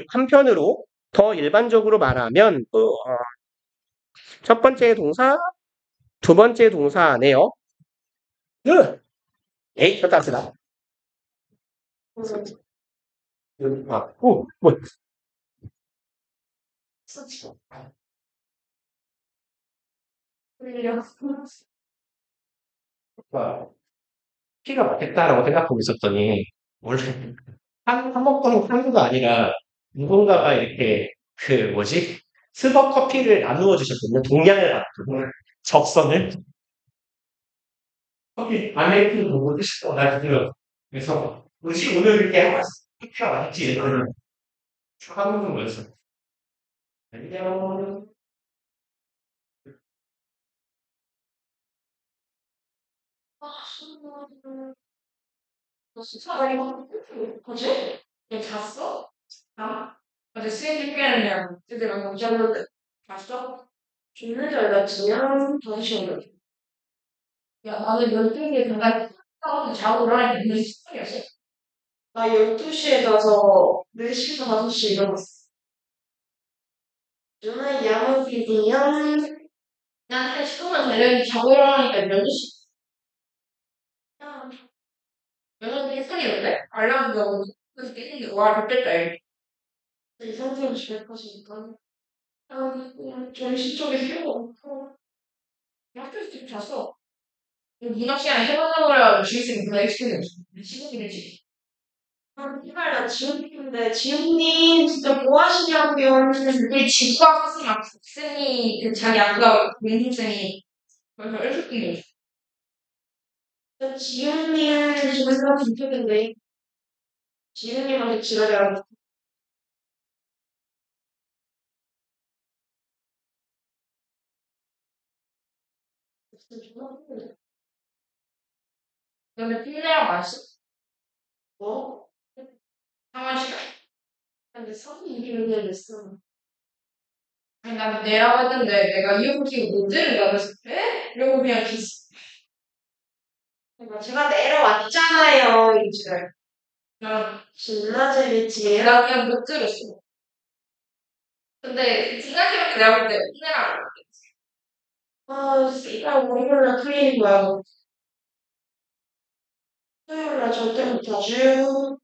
한편으로 더 일반적으로 말하면 첫 번째 동사, 두 번째 동사네요. 에이, 쳤다 쓰다. 뭐. 피가 맞겠다라고 생각하고 있었더니, 원래 한 먹던 한두가 아니라 누군가가 이렇게 스벅 커피를 나누어 주셨거든요. 동량을 받고 적선을 커피 아메리카노 보고 드시고 나서 그래서 뭐지 오늘 이렇게 커피가 맛있지 이러면 하는 거였어요. 안녕. 너 진짜 뭐지? 얘 잤어? 아? 어제 수행 준비하느냐고 애들이랑 공부하는데 잤어? 준비를 나 그냥 5시간 야 나는 12시에 잠깐 자고 일어나니까 10분이었어 나 12시에 자서 4시에서 5시에 일어났어 누나 야무지면 난한 10분만 자려니 자고 일어나니까 12시 야 6시 1분이었는데? 알람도 그래서 깨는데 와 좋겠다 이 상태로 집에 가시니까 그냥 정신 쪽에 필요가 없고 학교에서 지금 잤어. 문학 시간에 해보자고요. 주의쌤이 그날 시키는 시간이지. 이발 나 지훈님인데 지훈님 진짜 뭐 하시냐고요. 우리 지구과학 쌤이 그 자기 아까 민생쌤이 그래서 1분이 지훈님 지금 사람 불편인데 지훈님한테 지랄이라고 너네 필레랑 맛있어? 뭐? 상원 시간. 근데 성이 이기는 됐어. 아니, 난 내라고 했는데 내가 이어폰끼고 문제를 나면서 에? 이러고 그냥 기스. 제가 내려왔잖아요, 이제. 난 진짜 재밌지. 나 그냥 못 들었어. 근데 생각해보니까 내가 볼때 오늘랑 씨발 월요일날 풀리는 거야. 토요일날 절대 못하죠.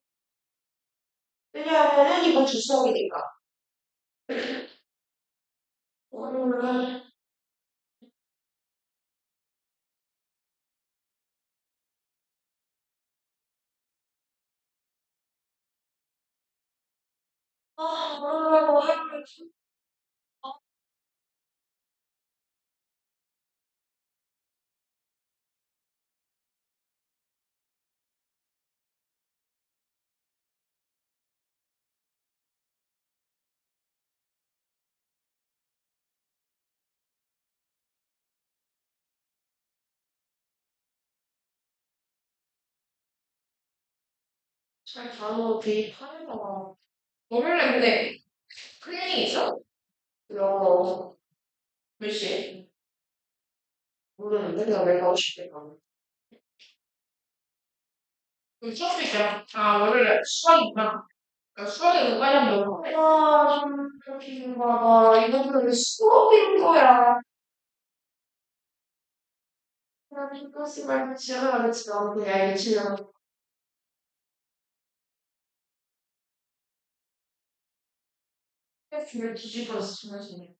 왜냐하면은 이번 주 수업이니까. 월요일날 월요일날 뭐 하면 잘 간호 대입하려다가 월요일에 근데 클리닉 있어? 영어 몇 시에? 모르는데 내가 왜 가고 싶대 가면. 수업도 있잖아. 아 월요일에 수학이구나. 수학이 빨리 하면 좀 그렇게 봐. 이거는 왜 수업인 거야? 나 이것이 말고 지나가겠지. 나는 그냥 알지. 줄을 뒤집어서 주무시네.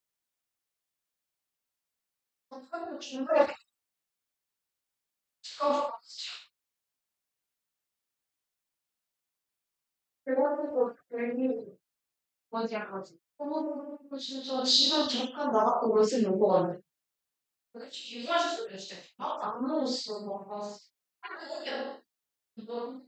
하루 중간에 찍어서 그래가지고 괜히 뭐지 하지. 진짜 시간 잠깐 나갔고 월세 놓고 갔네. 그치, 유사했을 때 진짜 안 먹었어. 막 봤어. 이거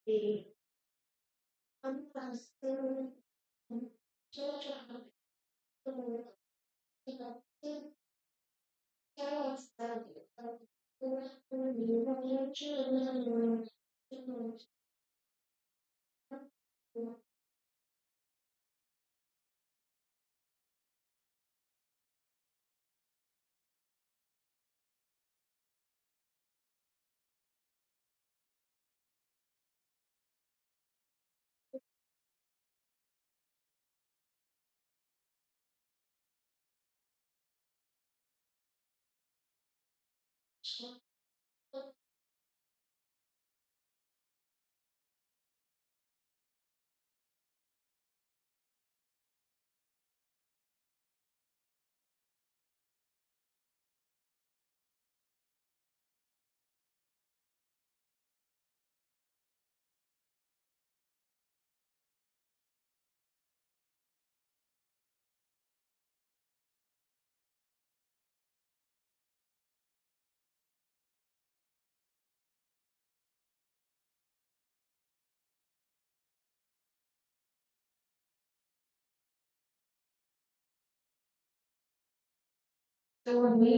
이 한파스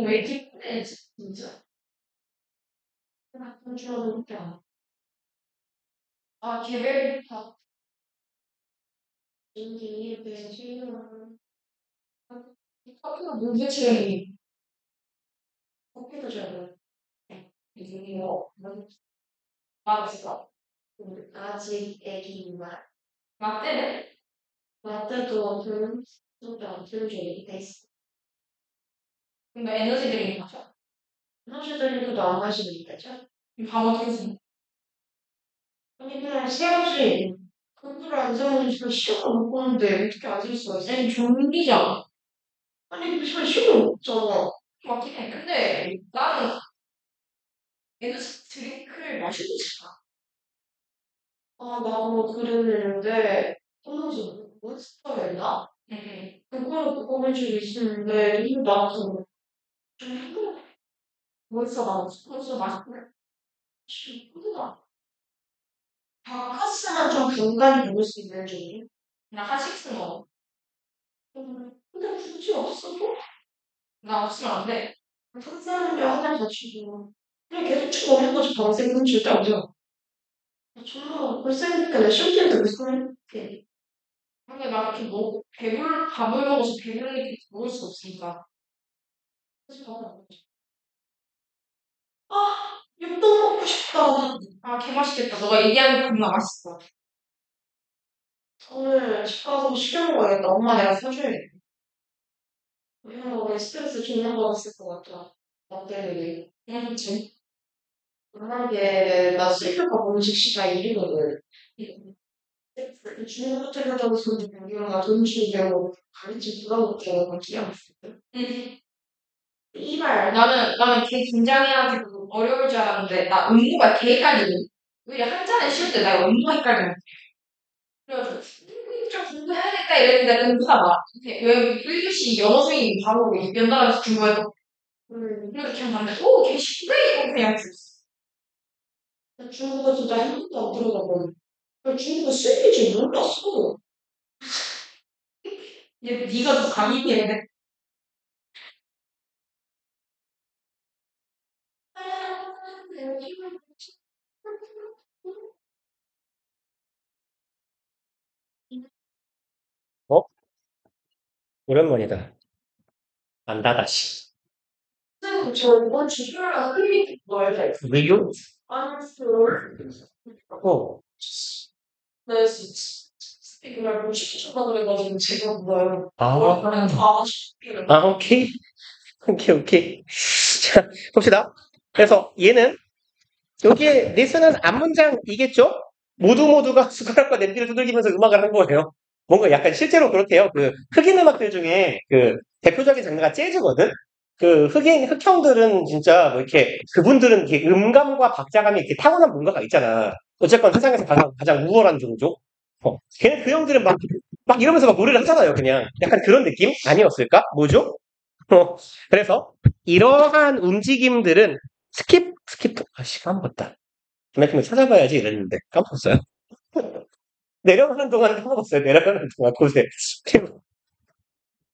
왜 이렇게 해 진짜. 나쁜 줄 알았다. 아 계획 인기 배치는 커피가 문제지. 커피도 잘 먹어. 이게 뭐 맛있어. 아직 애기만. 라떼는? 라떼도 별로 안 들게 돼 있어. 근데 에너지 드링크 마셔. 에너지 드링크도 안 마시는 거죠? 밥 어떻게 쓰는? 아니 그냥 세우지. 공부를 안 세우는 지금 시험을 못 보는데 어떻게 안 쓸 수가 있어? 아니 종이잖아. 아니 근데 지금 시험을 못 잖아. 맞긴 해. 근데 나는 에너지 드링크를 마시고 싶어. 나도 글을 썼는데 몬스터였나? 그거를 해주고 있었는데 이게 나와서 좀 힘들어. 몬스터 맛있네. 힘들다. 카스만 좀 간간히 먹을 수 있는 종류? 그냥 하식스만. 근데 굳이 없어도 나 없으면 안 돼. 상상하며 하나 맞추고 그냥 계속 쭉 먹는 거지 평생 절대 안 돼. 정말 벌써 했으니까 내 쇼핑도 벌써 했는데 근데 나 이렇게 밥을 먹어서 배부르게 먹을 수 없으니까. 그래서 밥을 안 먹지. 육도 먹고 싶다. 개 맛있겠다. 너가 얘기하니까 겁나 맛있어. 오늘 집 가서 시켜 먹어야겠다. 엄마 내가 사줘야겠다. 형 오늘 스트레스 존나 받았을 것 같아. 나 때문에. 그치? 워낙에 나 술값 음식 시간 1위거든. 주문 호텔 가자고 소리 변경아 돈 주려고 가르치 돌아올게 기억했거든. 이발 나는 걔 긴장해가지고 어려울 줄 알았는데 나 음모가 개 헷갈리거든. 왜 한 잔에 쉴 때 나 음모 헷갈려. 그래가지고 좀 공부해야겠다 이랬는데 공부가 막 왜 1교시 영어 선생님이 바로 연달아서 중간에 그래서 그냥 봤는데 개 쉽네 이거 그냥 줬어. 중국어 진짜 한 번도 안 들어가거든. 중국어 쓸 줄 몰랐어. 네가 더 강의해. 어? 오랜만이다. 안다다시. 저 이번 주 수요일에 흘리기 뭐야? 리뷰? 아니, 수요일. 어. 네, 스피커를 못 시키셨다 그래가지고 제가 뭐예요? 아, 오케이. 오케이. 자, 봅시다. 그래서 얘는 여기에 리스는 앞문장이겠죠? 모두가 숟가락과 냄비를 두들기면서 음악을 한 거예요. 뭔가 약간 실제로 그렇대요. 그 흑인 음악들 중에 그 대표적인 장르가 재즈거든? 그 흑형들은 진짜 뭐 이렇게 그분들은 이렇게 음감과 박자감이 이렇게 타고난 뭔가가 있잖아. 어쨌건 세상에서 가장 우월한 종족. 걔는 그 형들은 막 이러면서 막 노래를 하잖아요. 그냥 약간 그런 느낌 아니었을까? 뭐죠? 그래서 이러한 움직임들은 까먹었다. 그만큼 찾아봐야지 이랬는데 까먹었어요. 내려가는 동안 까먹었어요. 내려가는 동안 곳에.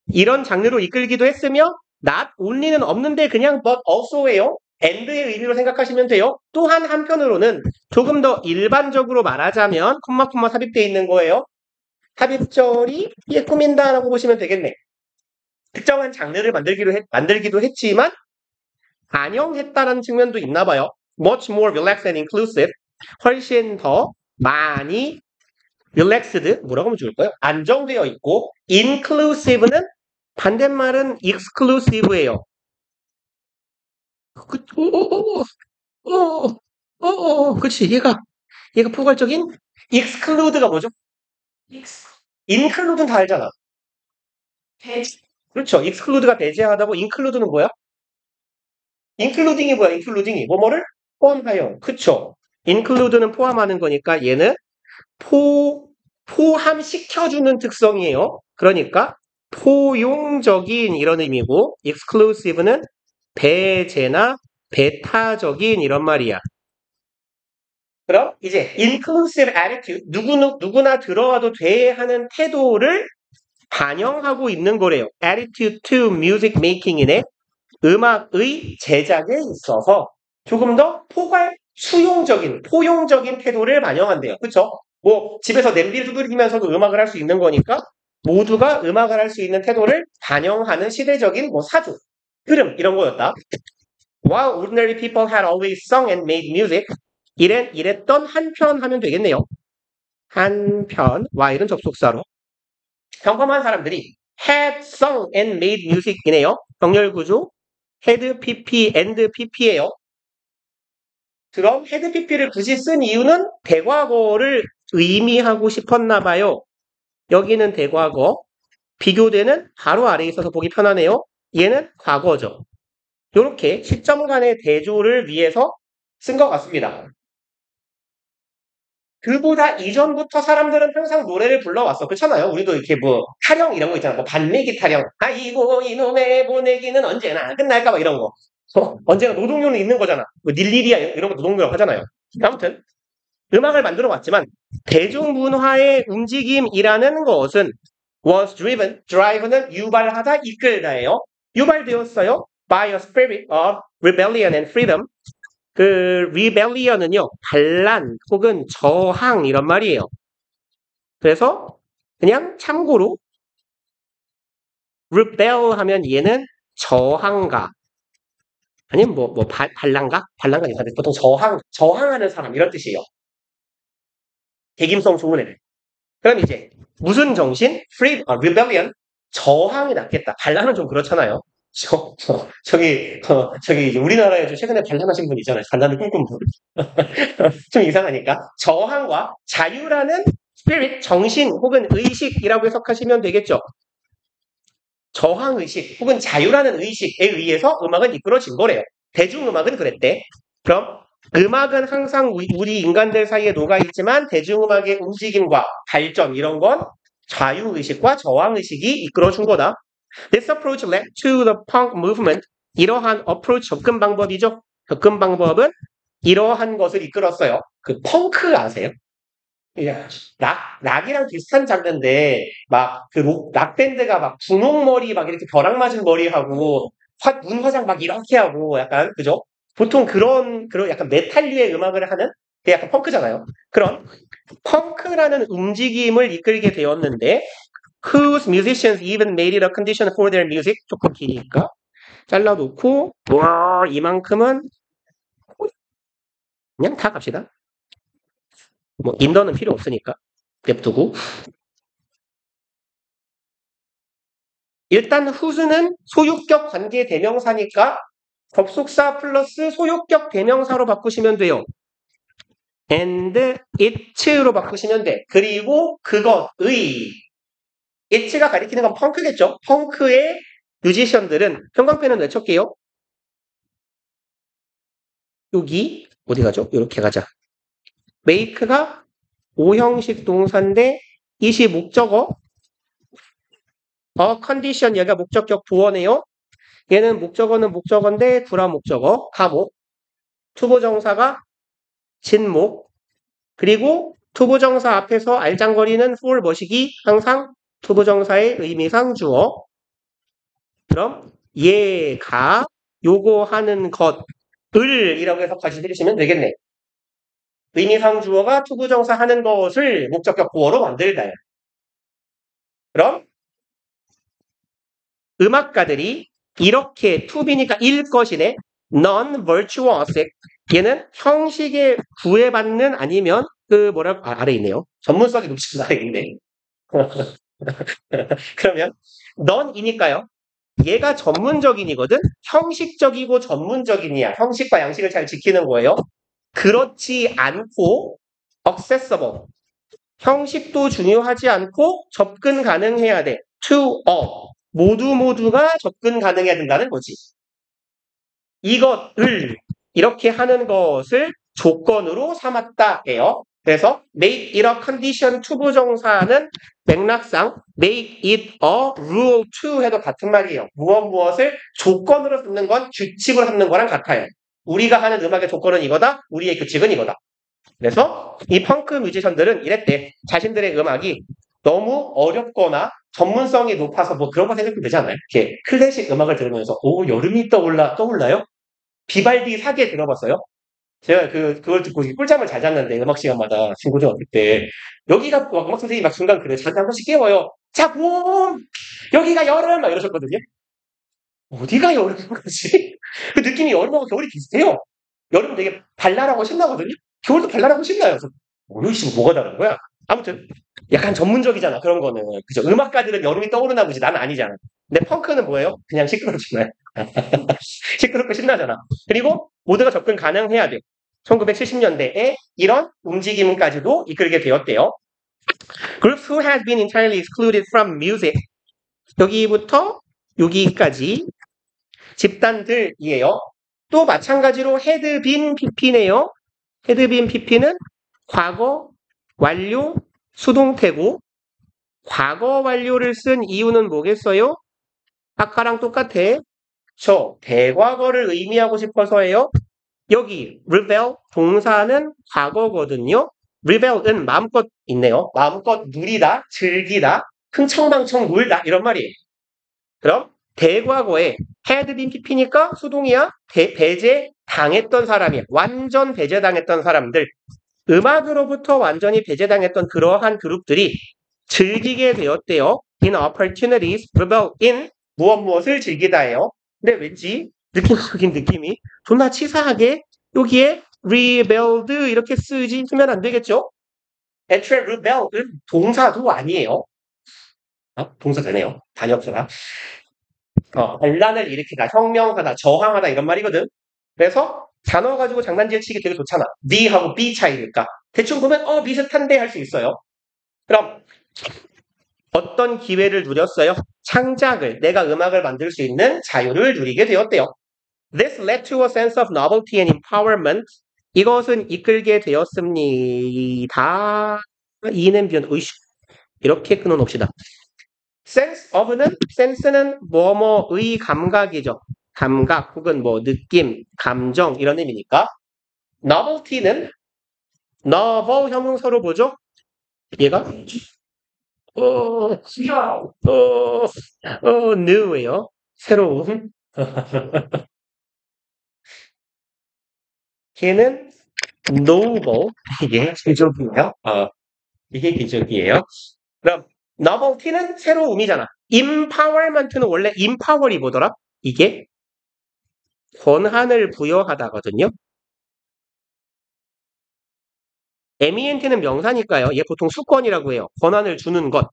이런 장르로 이끌기도 했으며 not only는 없는데 그냥 but also예요. and의 의미로 생각하시면 돼요. 또한 한편으로는 조금 더 일반적으로 말하자면 콤마 삽입되어 있는 거예요. 삽입절이 꾸민다라고 보시면 되겠네. 특정한 장르를 만들기도 했지만 반영했다는 측면도 있나 봐요. much more relaxed and inclusive. 훨씬 더 많이 relaxed, 뭐라고 하면 좋을까요? 안정되어 있고 inclusive는 반대말은 exclusive예요. 그치. 얘가 포괄적인 exclude가 뭐죠? include는 다 알잖아. 그렇죠. exclude가 배제하다고 include는 뭐야? including이 뭐야? including이 뭐뭐를 포함하여. 그쵸. include는 포함하는 거니까 얘는 포함시켜주는 특성이에요. 그러니까 포용적인 이런 의미고 exclusive는 배제나 배타적인 이런 말이야. 그럼 이제 inclusive attitude 누구나 들어와도 돼 하는 태도를 반영하고 있는 거래요. attitude to music making이네. 음악의 제작에 있어서 조금 더 포용적인 태도를 반영한대요. 그쵸? 뭐, 집에서 냄비를 두드리면서도 음악을 할 수 있는 거니까 모두가 음악을 할 수 있는 태도를 반영하는 시대적인 사조, 흐름, 이런 거였다. While ordinary people had always sung and made music, 이랬던 한편 하면 되겠네요. 한편, while은 접속사로. 평범한 사람들이 had sung and made music이네요. 병렬 구조. had pp and pp예요. 그럼 had pp를 굳이 쓴 이유는 대과거를 의미하고 싶었나 봐요. 여기는 대과거, 비교되는 바로 아래에 있어서 보기 편하네요. 얘는 과거죠. 이렇게 시점 간의 대조를 위해서 쓴 것 같습니다. 그보다 이전부터 사람들은 항상 노래를 불러왔어. 그렇잖아요. 우리도 이렇게 뭐 타령 이런 거 있잖아. 뭐 반내기 타령. 아이고 이놈의 보내기는 언제나 끝날까 봐 이런 거. 언제나 노동요는 있는 거잖아. 뭐 닐리리아 이런 거 노동요라고 하잖아요. 아무튼 음악을 만들어 왔지만 대중문화의 움직임이라는 것은 was drive는 유발하다, 이끌다예요. 유발되었어요. by a spirit of rebellion and freedom. 그 rebellion은요, 반란 혹은 저항 이런 말이에요. 그래서 그냥 참고로 rebel 하면 얘는 저항가 아니면 반란가? 반란가 이상한데 보통 저항하는 사람 이런 뜻이에요. 대김성 좋은 애들. 그럼 이제 무슨 정신? rebellion 저항이 낫겠다. 반란은 좀 그렇잖아요. 저기 우리나라에 최근에 반란하신 분 있잖아요. 반란을 꿈꾼 분. 좀 이상하니까 저항과 자유라는 spirit 정신 혹은 의식이라고 해석하시면 되겠죠. 저항 의식 혹은 자유라는 의식에 의해서 음악은 이끌어진 거래요. 대중음악은 그랬대. 그럼 음악은 항상 우리 인간들 사이에 녹아있지만 대중음악의 움직임과 발전 이런 건 자유의식과 저항의식이 이끌어준 거다. This approach led to the punk movement. 이러한 approach 접근 방법이죠. 접근 방법은 이러한 것을 이끌었어요. 그 펑크 아세요? 락이랑 비슷한 장르인데 막 그 락밴드가 막 분홍머리 막 이렇게 벼락 맞은 머리하고 눈 화장 막 이렇게 하고 약간 그죠? 보통 그런 약간 메탈류의 음악을 하는 그게 약간 펑크잖아요. 그런 펑크라는 움직임을 이끌게 되었는데 whose musicians even made it a condition for their music. 조금 기니까 잘라놓고 와 이만큼은 그냥 다 갑시다. 뭐 인더는 필요 없으니까 냅두고 일단 whose는 소유격 관계 대명사니까 접속사 플러스 소유격 대명사로 바꾸시면 돼요. and it로 바꾸시면 돼. 그리고 그것의 it가 가리키는 건 펑크겠죠. 펑크의 뮤지션들은 형광펜은 외쳤게요. 여기 어디 가죠? 이렇게 가자. make가 5형식 동사인데 it이 목적어 condition 얘가 목적격 부원이에요. 얘는 목적어는 목적어인데 구라 목적어 가목 투부정사가 진목 그리고 투부정사 앞에서 알장거리는 for 머시기 항상 투부정사의 의미상 주어. 그럼 얘가 요거 하는 것을 이라고 해석까지 해주시면 되겠네. 의미상 주어가 투부정사 하는 것을 목적격 보어로 만들다요. 그럼 음악가들이 이렇게 투비니까 일 것이네. non-virtuosic 얘는 형식에 구애받는 아니면 아래 있네요. 전문성이 높지 아래 있네. 그러면 non이니까요. 얘가 전문적인이거든. 형식적이고 전문적인이야. 형식과 양식을 잘 지키는 거예요. 그렇지 않고 accessible 형식도 중요하지 않고 접근 가능해야 돼. to all 모두가 접근 가능해야 된다는 거지. 이것을 이렇게 하는 것을 조건으로 삼았다예요. 그래서 make it a condition 투부정사는 맥락상 make it a rule to 해도 같은 말이에요. 무엇을 조건으로 삼는 건 규칙으로 삼는 거랑 같아요. 우리가 하는 음악의 조건은 이거다. 우리의 규칙은 이거다. 그래서 이 펑크 뮤지션들은 이랬대. 자신들의 음악이 너무 어렵거나 전문성이 높아서 뭐 그런 거 생각하면 되지 않아요? 이렇게 클래식 음악을 들으면서 여름이 떠올라요? 비발디 사계 들어봤어요? 제가 그걸 듣고 꿀잠을 잘 잤는데 음악 시간마다 친구들 왔을 때 여기가 음악 선생님이 막 중간 그래 저한테 한 번씩 깨워요. 자 봄! 여기가 여름! 막 이러셨거든요. 어디가 여름인 거지? 그 느낌이 여름하고 겨울이 비슷해요. 여름은 되게 발랄하고 신나거든요. 겨울도 발랄하고 신나요. 그래서 이씨 뭐가 다른 거야? 아무튼 약간 전문적이잖아 그런 거는. 그죠? 음악가들은 여름이 떠오르나 보지 나는 아니잖아. 근데 펑크는 뭐예요? 그냥 시끄럽잖아요. 시끄럽고 신나잖아. 그리고 모두가 접근 가능해야 돼요. 1970년대에 이런 움직임까지도 이끌게 되었대요. Groups who had been entirely excluded from music 여기부터 여기까지 집단들이에요. 또 마찬가지로 had been pp네요. had been pp는 과거 완료, 수동태고, 과거 완료를 쓴 이유는 뭐겠어요? 아까랑 똑같아. 대과거를 의미하고 싶어서예요. 여기 rebel 동사는 과거거든요. rebel은 마음껏 있네요. 마음껏 누리다, 즐기다, 흥청망청 놀다 이런 말이에요. 그럼 대과거에 had been pp니까 수동이야. 배제 당했던 사람이야. 완전 배제당했던 사람들. 음악으로부터 완전히 배제당했던 그러한 그룹들이 즐기게 되었대요. in opportunities, rebel in 무엇을 즐기다예요. 근데 왠지 느낌적인 느낌이 존나 치사하게 여기에 rebelled 이렇게 쓰면 안 되겠죠? 애초에 rebel은 동사도 아니에요. 동사 되네요. 단역사가. 반란을 일으키다, 혁명하다, 저항하다 이런 말이거든. 그래서 단어 가지고 장난질 치기 되게 좋잖아. D하고 B 차이니까. 대충 보면 비슷한데 할 수 있어요. 그럼 어떤 기회를 누렸어요? 창작을, 내가 음악을 만들 수 있는 자유를 누리게 되었대요. This led to a sense of novelty and empowerment. 이것은 이끌게 되었습니다. 이는 변, 으이씨. 이렇게 끊어놓읍시다. sense는 뭐뭐의 감각이죠. 감각 혹은 뭐 느낌, 감정 이런 의미니까. novelty는 novel 형용사로 보죠. 얘가 new예요. 새로운. 걔는 novel. 이게 기적이에요. 이게 기적이에요. 그럼 novelty는 새로움이잖아. empowerment는 원래 empower이 뭐더라? 이게 권한을 부여하다거든요. MENT는 명사니까요. 얘 보통 수권이라고 해요. 권한을 주는 것.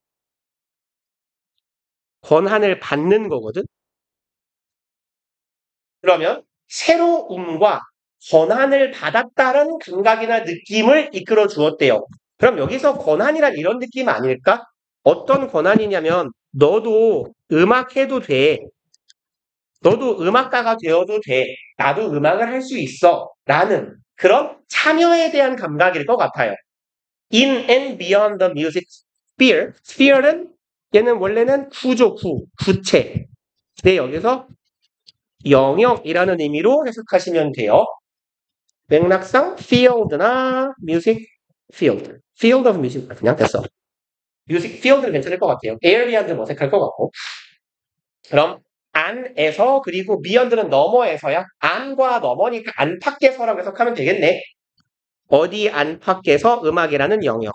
권한을 받는 거거든. 그러면 새로움과 권한을 받았다는 감각이나 느낌을 이끌어 주었대요. 그럼 여기서 권한이란 이런 느낌 아닐까? 어떤 권한이냐면 너도 음악해도 돼. 너도 음악가가 되어도 돼. 나도 음악을 할 수 있어. 라는 그런 참여에 대한 감각일 것 같아요. In and beyond the music sphere. sphere는 얘는 원래는 구체. 네, 여기서 영역이라는 의미로 해석하시면 돼요. 맥락상 field나 music field. field of music 그냥 됐어. music field는 괜찮을 것 같아요. area는 어색할 것 같고. 그럼 안에서 그리고 beyond는 너머에서야. 안과 너머니까 안팎에서라고 해석하면 되겠네. 어디 안팎에서 음악이라는 영역.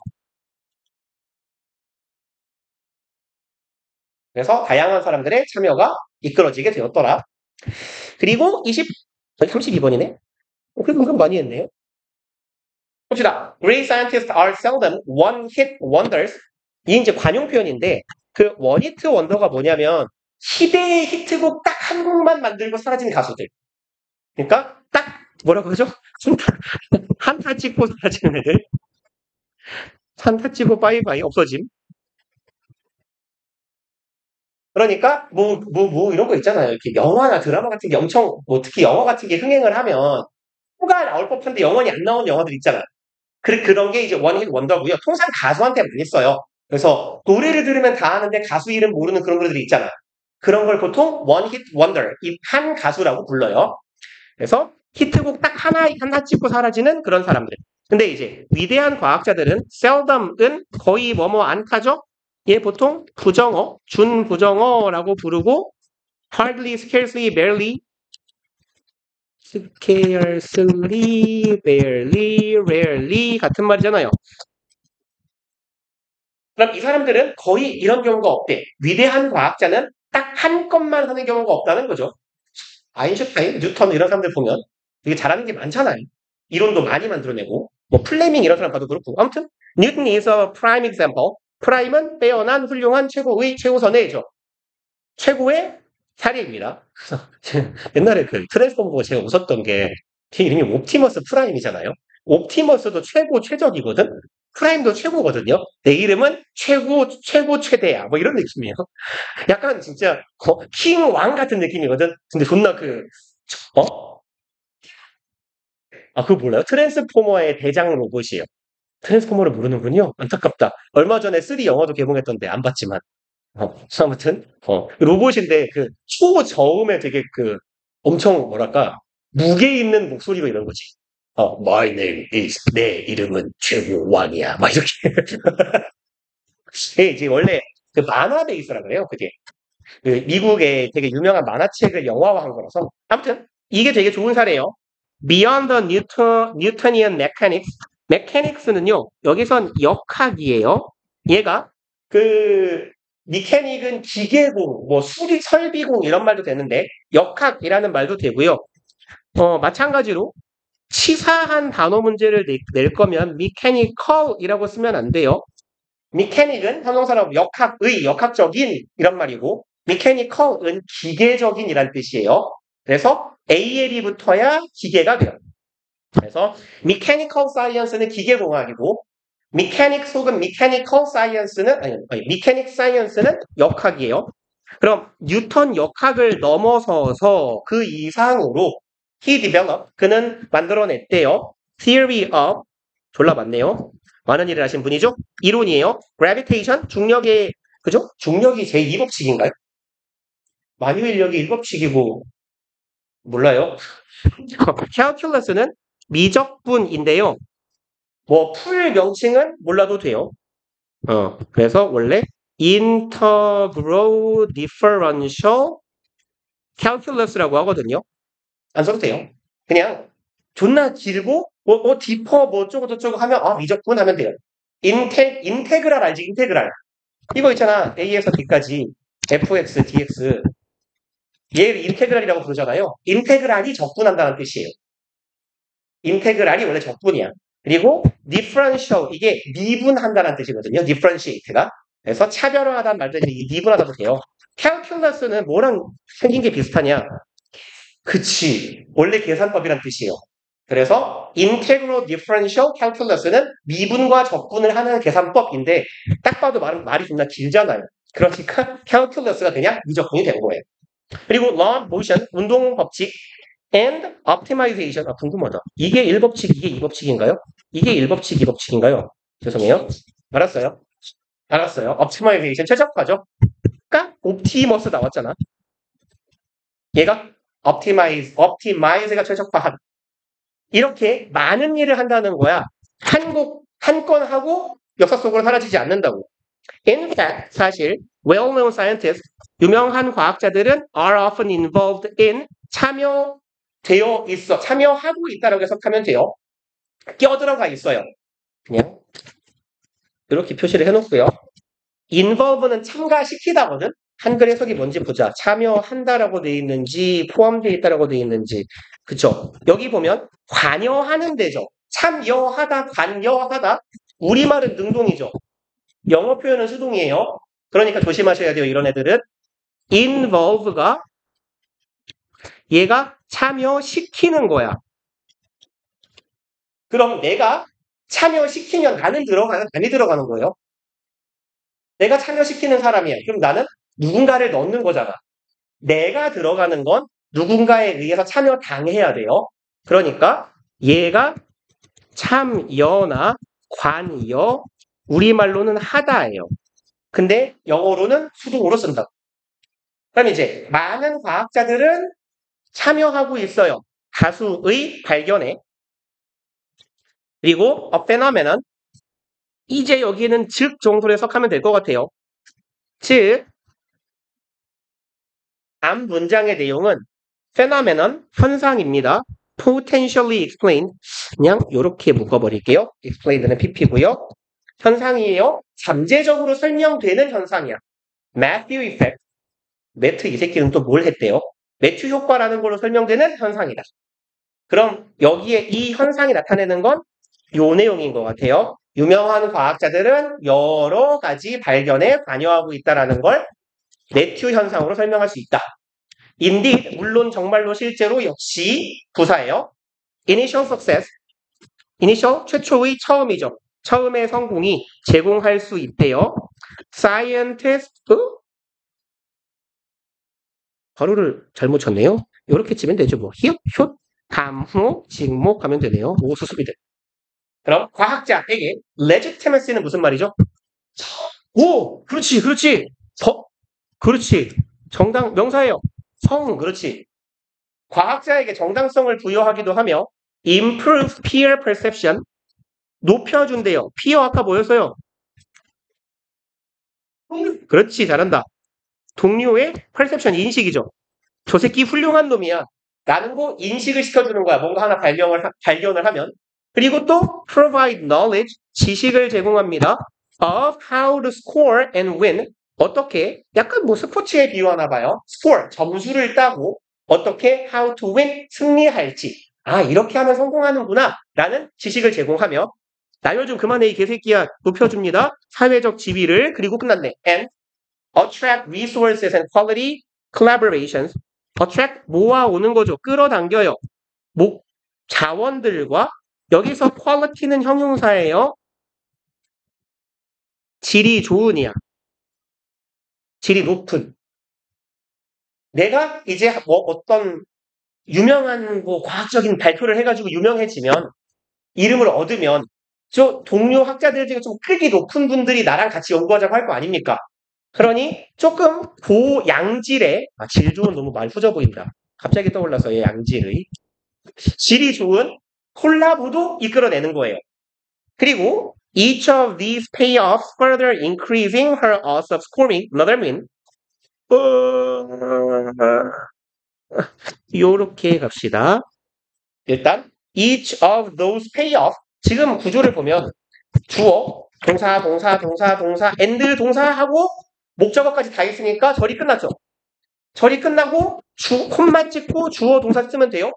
그래서 다양한 사람들의 참여가 이끌어지게 되었더라. 그리고 32번이네. 그래도 은근 많이 했네요. 봅시다. Great scientists are seldom one-hit wonders. 이게 이제 관용 표현인데 그 원히트 원더가 뭐냐면 시대의 히트곡 딱 한 곡만 만들고 사라진 가수들. 그러니까 딱 뭐라고 하죠? 한타 찍고 사라지는 애들. 한타 찍고 빠이빠이 없어짐. 그러니까 이런 거 있잖아요. 이렇게 영화나 드라마 같은 게 엄청 특히 영화 같은 게 흥행을 하면 후가 나올 법한데 영원히 안 나오는 영화들 있잖아요. 그런 게 이제 원히트 원더고요. 통상 가수한테 많이 써요. 그래서 노래를 들으면 다 아는데 가수 이름 모르는 그런 노래들이 있잖아요. 그런 걸 보통 원히트 원더, 이 한 가수라고 불러요. 그래서 히트곡 딱 하나 찍고 사라지는 그런 사람들. 근데 이제 위대한 과학자들은 seldom은 거의 안 타죠? 얘 보통 부정어, 준부정어라고 부르고 hardly, scarcely, barely, scarcely, barely, rarely 같은 말이잖아요. 그럼 이 사람들은 거의 이런 경우가 없대. 위대한 과학자는 딱 한 건만 하는 경우가 없다는 거죠. 아인슈타인, 뉴턴 이런 사람들 보면 되게 잘하는 게 많잖아요. 이론도 많이 만들어내고 플레밍 이런 사람 봐도 그렇고 아무튼 뉴턴 is a prime example. 프라임은 빼어난 훌륭한 최고선의죠. 최고의 사례입니다. 옛날에 그 트랜스포머 보고 제가 웃었던 게 걔 이름이 옵티머스 프라임이잖아요. 옵티머스도 최적이거든. 프라임도 최고거든요. 내 이름은 최대야. 이런 느낌이에요. 약간 진짜 킹 왕 같은 느낌이거든. 근데 존나 그거 몰라요? 트랜스포머의 대장 로봇이에요. 트랜스포머를 모르는군요. 안타깝다. 얼마 전에 3 영화도 개봉했던데 안 봤지만. 아무튼 로봇인데 그 초저음에 되게 그 엄청 뭐랄까 무게 있는 목소리로 이런 거지. My name is 내 이름은 최고 왕이야. 막 이렇게. 이게 이제 원래 그 만화 베이스라 그래요. 그게 그 미국의 되게 유명한 만화책을 영화화한 거라서 아무튼 이게 되게 좋은 사례예요. Beyond the Newtonian Mechanics. Mechanics는요 여기선 역학이에요. 얘가 그 미케닉은 기계공, 뭐 수리 설비공 이런 말도 되는데 역학이라는 말도 되고요. 마찬가지로 치사한 단어 문제를 낼 거면 mechanical이라고 쓰면 안 돼요. mechanic은 형용사로 역학의, 역학적인 이런 말이고 mechanical은 기계적인 이란 뜻이에요. 그래서 AL이 붙어야 기계가 돼요. 그래서 mechanical science는 기계공학이고 mechanics 혹은 mechanical science는 아니 mechanic science는 역학이에요. 그럼 뉴턴 역학을 넘어서서 그 이상으로 he developed 그는 만들어냈대요. theory of 졸라 많네요. 많은 일을 하신 분이죠. 이론이에요. gravitation 중력의 그죠? 중력이 제2법칙인가요? 만유 인력이 1법칙이고 몰라요. calculus는 미적분인데요. 뭐 풀 명칭은 몰라도 돼요. 그래서 원래 integral differential calculus라고 하거든요. 안 써도 돼요. 그냥 존나 길고 디퍼 뭐 어쩌고 저쩌고 하면 미적분 하면 돼요. 인테그랄 알지? 인테그랄. 이거 있잖아. A에서 B까지 fx, dx. 얘를 인테그랄이라고 부르잖아요. 인테그랄이 적분한다는 뜻이에요. 인테그랄이 원래 적분이야. 그리고 differential 이게 미분한다는 뜻이거든요. differentiate가. 그래서 차별화하다는 말도 미분하다도 돼요. calculus는 뭐랑 생긴 게 비슷하냐? 그치. 원래 계산법이란 뜻이에요. 그래서 integral differential calculus는 미분과 적분을 하는 계산법인데 딱 봐도 말이 존나 길잖아요. 그러니까 calculus가 그냥 미적분이 된 거예요. 그리고 law of motion, 운동 법칙 and optimization. 궁금하다. 이게 1법칙, 이게 2법칙인가요? 이게 1법칙, 2법칙인가요? 죄송해요. 알았어요. optimization 최적화죠. 그러니까 optimus 나왔잖아. 얘가 optimize가 최적화한. 이렇게 많은 일을 한다는 거야. 한 건 하고 역사 속으로 사라지지 않는다고. In fact, 사실 well-known scientists, 유명한 과학자들은 are often involved in 참여하고 있다라고 해석하면 돼요. 껴들어가 있어요. 그냥 이렇게 표시를 해놓고요. involve는 참가시키다거든. 한글 해석이 뭔지 보자. 참여한다라고 돼 있는지 포함되어 있다라고 돼 있는지. 그쵸? 여기 보면 관여하는 데죠. 참여하다, 관여하다. 우리말은 능동이죠. 영어 표현은 수동이에요. 그러니까 조심하셔야 돼요. 이런 애들은. involve가 얘가 참여시키는 거야. 그럼 내가 참여시키면 나는 많이 들어가는 거예요. 내가 참여시키는 사람이야. 그럼 나는 누군가를 넣는 거잖아. 내가 들어가는 건 누군가에 의해서 참여당해야 돼요. 그러니까 얘가 참여나 관여, 우리말로는 하다예요. 근데 영어로는 수동으로 쓴다. 그럼 이제 많은 과학자들은 참여하고 있어요. 다수의 발견에. 그리고 a phenomenon. 이제 여기는 즉 정도로 해석하면 될 것 같아요. 즉 앞 문장의 내용은 phenomenon, 현상입니다. potentially explained. 그냥 이렇게 묶어버릴게요. explained는 pp고요. 현상이에요. 잠재적으로 설명되는 현상이야. Matthew effect. 매트 이 새끼는 또 뭘 했대요? 매튜 효과라는 걸로 설명되는 현상이다. 그럼 여기에 이 현상이 나타내는 건 요 내용인 것 같아요. 유명한 과학자들은 여러 가지 발견에 관여하고 있다는 걸 매튜 현상으로 설명할 수 있다. Indeed, 물론 정말로 실제로 역시 부사예요. Initial success. Initial, 최초의 처음이죠. 처음의 성공이 제공할 수 있대요. Scientist, 가로를 잘못 쳤네요. 이렇게 치면 되죠. 뭐 히읗, 푯, 감호, 직목 하면 되네요. 오수습이 돼. 그럼 과학자에게 legitimacy는 무슨 말이죠? 오, 그렇지, 그렇지. 그렇지. 정당, 명사예요. 그렇지. 과학자에게 정당성을 부여하기도 하며 improve peer perception, 높여준대요. peer 아까 뭐였어요? 그렇지, 잘한다. 동료의 perception, 인식이죠. 저 새끼 훌륭한 놈이야. 라는 거 인식을 시켜주는 거야. 뭔가 하나 발견을 하면. 그리고 또 provide knowledge, 지식을 제공합니다. of how to score and win. 어떻게, 약간 뭐 스포츠에 비유하나 봐요. score, 점수를 따고 어떻게 how to win, 승리할지. 아, 이렇게 하면 성공하는구나. 라는 지식을 제공하며 나열 좀 그만해 이 개새끼야. 높여줍니다. 사회적 지위를. 그리고 끝났네. and attract resources and quality collaborations. attract 모아오는 거죠. 끌어당겨요. 자원들과 여기서 quality는 형용사예요. 질이 좋은이야. 질이 높은. 내가 이제 뭐 어떤 유명한 뭐 과학적인 발표를 해가지고 유명해지면 이름을 얻으면 저 동료 학자들 중에 좀 급이 높은 분들이 나랑 같이 연구하자고 할 거 아닙니까? 그러니 조금 고양질의 질 좋은 너무 말 후져 보인다. 갑자기 떠올라서 얘 양질의 질이 좋은 콜라보도 이끌어내는 거예요. 그리고 each of these pay off further increasing her odds of scoring another win. 요렇게 갑시다. 일단 each of those pay off 지금 구조를 보면 주어, 동사, and 동사하고 목적어까지 다 있으니까 절이 끝났죠. 절이 끝나고 콤마 찍고 주어 동사 쓰면 돼요.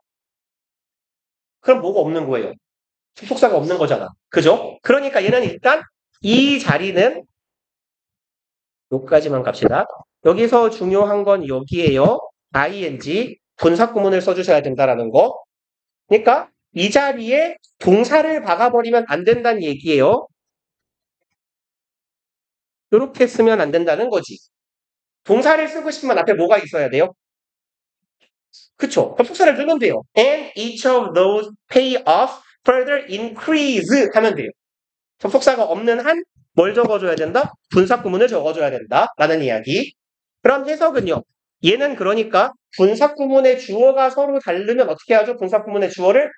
그럼 뭐가 없는 거예요? 접속사가 없는 거잖아. 그죠? 그러니까 얘는 일단 이 자리는 여기까지만 갑시다. 여기서 중요한 건 여기에요. ing, 분사구문을 써주셔야 된다라는 거. 그러니까 이 자리에 동사를 박아버리면 안 된다는 얘기예요. 이렇게 쓰면 안 된다는 거지. 동사를 쓰고 싶으면 앞에 뭐가 있어야 돼요? 그쵸? 접속사를 넣으면 돼요. And each of those pay off further increase 하면 돼요. 접속사가 없는 한 뭘 적어줘야 된다? 분사구문을 적어줘야 된다. 라는 이야기. 그럼 해석은요. 얘는 그러니까 분사구문의 주어가 서로 다르면 어떻게 하죠? 분사구문의 주어를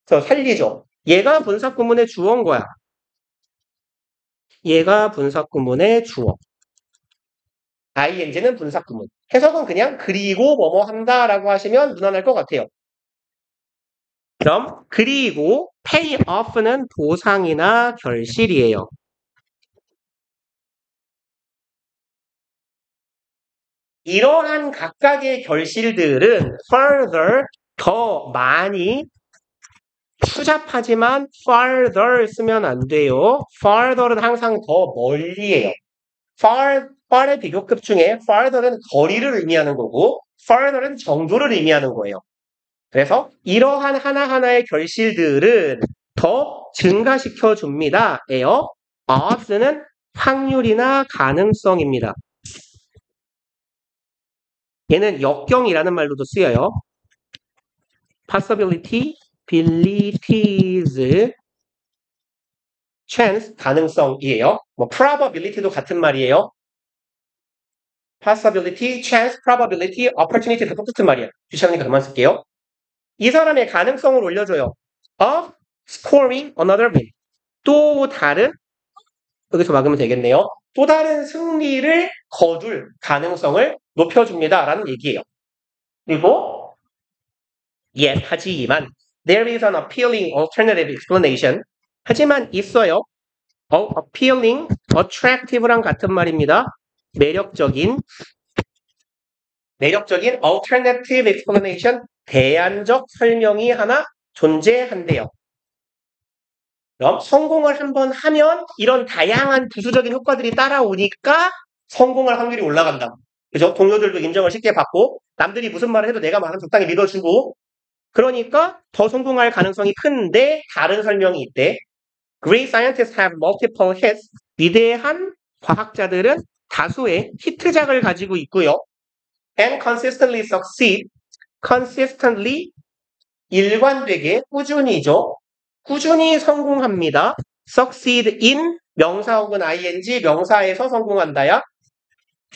살리죠. 얘가 분사구문의 주어인 거야. 얘가 분사구문의 주어. ing는 분사구문. 해석은 그냥 그리고 뭐뭐 한다라고 하시면 무난할 것 같아요. 그럼 그리고 pay off는 보상이나 결실이에요. 이러한 각각의 결실들은 further 더 많이 추잡하지만 farther 쓰면 안 돼요. farther는 항상 더 멀리예요. far의 비교급 중에 farther는 거리를 의미하는 거고 further는 정도를 의미하는 거예요. 그래서 이러한 하나하나의 결실들은 더 증가시켜 줍니다. 에요. odds는 확률이나 가능성입니다. 얘는 역경이라는 말로도 쓰여요. possibility, abilities, chance, 가능성이에요. 뭐 probability도 같은 말이에요. possibility, chance, probability, opportunity 다 똑같은 말이에요. 귀찮으니까 그만 쓸게요. 이 사람의 가능성을 올려줘요. of scoring another win. 또 다른, 여기서 막으면 되겠네요. 또 다른 승리를 거둘 가능성을 높여줍니다. 라는 얘기예요. 그리고 yet, 하지만 there is an appealing alternative explanation. 하지만 있어요. appealing, attractive랑 같은 말입니다. 매력적인 alternative explanation, 대안적 설명이 하나 존재한대요. 그럼 성공을 한번 하면 이런 다양한 부수적인 효과들이 따라오니까 성공할 확률이 올라간다. 그죠? 동료들도 인정을 쉽게 받고 남들이 무슨 말을 해도 내가 말하면 적당히 믿어주고 그러니까 더 성공할 가능성이 큰데 다른 설명이 있대. Great scientists have multiple hits. 위대한 과학자들은 다수의 히트작을 가지고 있고요. And consistently succeed. consistently 일관되게 꾸준히죠. 꾸준히 성공합니다. succeed in 명사 혹은 ing 명사에서 성공한다야.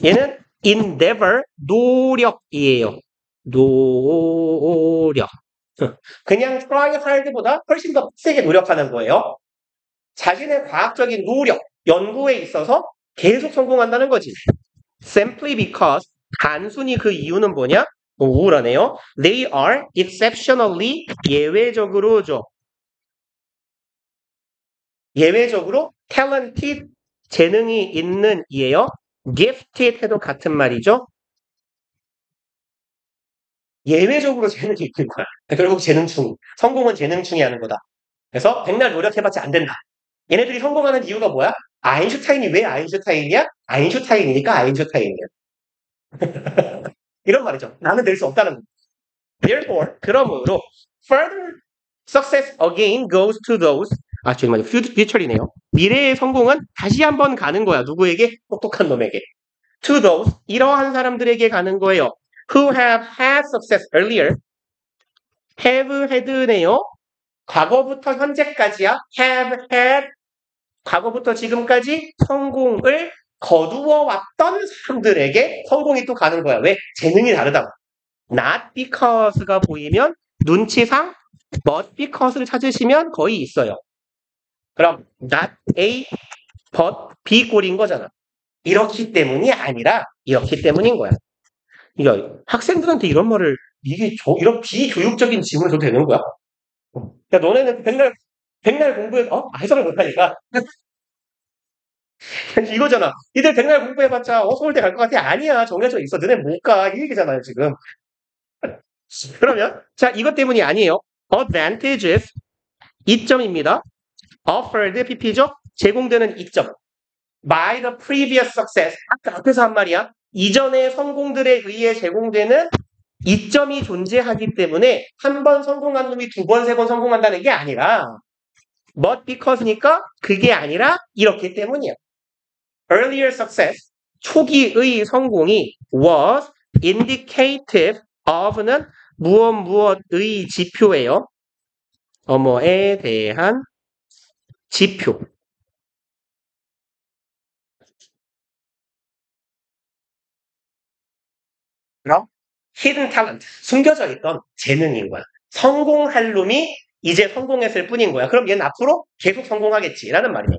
얘는 endeavor 노력이에요. 노력. 그냥 try hard보다 훨씬 더 세게 노력하는 거예요. 자신의 과학적인 노력, 연구에 있어서 계속 성공한다는 거지. simply because 단순히 그 이유는 뭐냐? 우울하네요. They are exceptionally 예외적으로죠. 예외적으로 talented 재능이 있는 이에요. gifted 해도 같은 말이죠. 예외적으로 재능이 있는 거야. 결국 재능충. 성공은 재능충이 하는 거다. 그래서 백날 노력해봤자 안 된다. 얘네들이 성공하는 이유가 뭐야? 아인슈타인이 왜 아인슈타인이야? 아인슈타인이니까 아인슈타인이야. 이런 말이죠. 나는 될 수 없다는 거. Therefore, 그러므로 further success again goes to those 지금 future이네요. 미래의 성공은 다시 한번 가는 거야. 누구에게? 똑똑한 놈에게. To those 이러한 사람들에게 가는 거예요. Who have had success earlier. have had네요. 과거부터 현재까지야. have had 과거부터 지금까지 성공을 거두어 왔던 사람들에게 성공이 또 가는 거야. 왜? 재능이 다르다고. Not because가 보이면 눈치상 but because를 찾으시면 거의 있어요. 그럼 not A but B 꼴인 거잖아. 이렇기 때문이 아니라 이렇기 때문인 거야. 그러니까 학생들한테 이런 말을 이런 비교육적인 질문을 줘도 되는 거야? 그러니까 너네는 백날 공부해 해석을 못하니까 이거잖아. 니들 백날 공부해봤자 서울대 갈 것 같아? 아니야. 정해져 있어. 너네 못 가. 이 얘기잖아요 지금. 그러면 자 이것 때문이 아니에요. advantages 이점입니다. offered PP죠. 제공되는 이점. by the previous success 아까 앞에서 한 말이야. 이전의 성공들에 의해 제공되는 이점이 존재하기 때문에 한 번 성공한 놈이 두 번, 세 번 성공한다는 게 아니라 but because니까 그게 아니라 이렇기 때문이야. earlier success 초기의 성공이 was indicative of는 무엇의 지표예요. 뭐에 대한 지표. 그럼 hidden talent 숨겨져 있던 재능인 거야. 성공할 놈이 이제 성공했을 뿐인 거야. 그럼 얘는 앞으로 계속 성공하겠지라는 말이에요.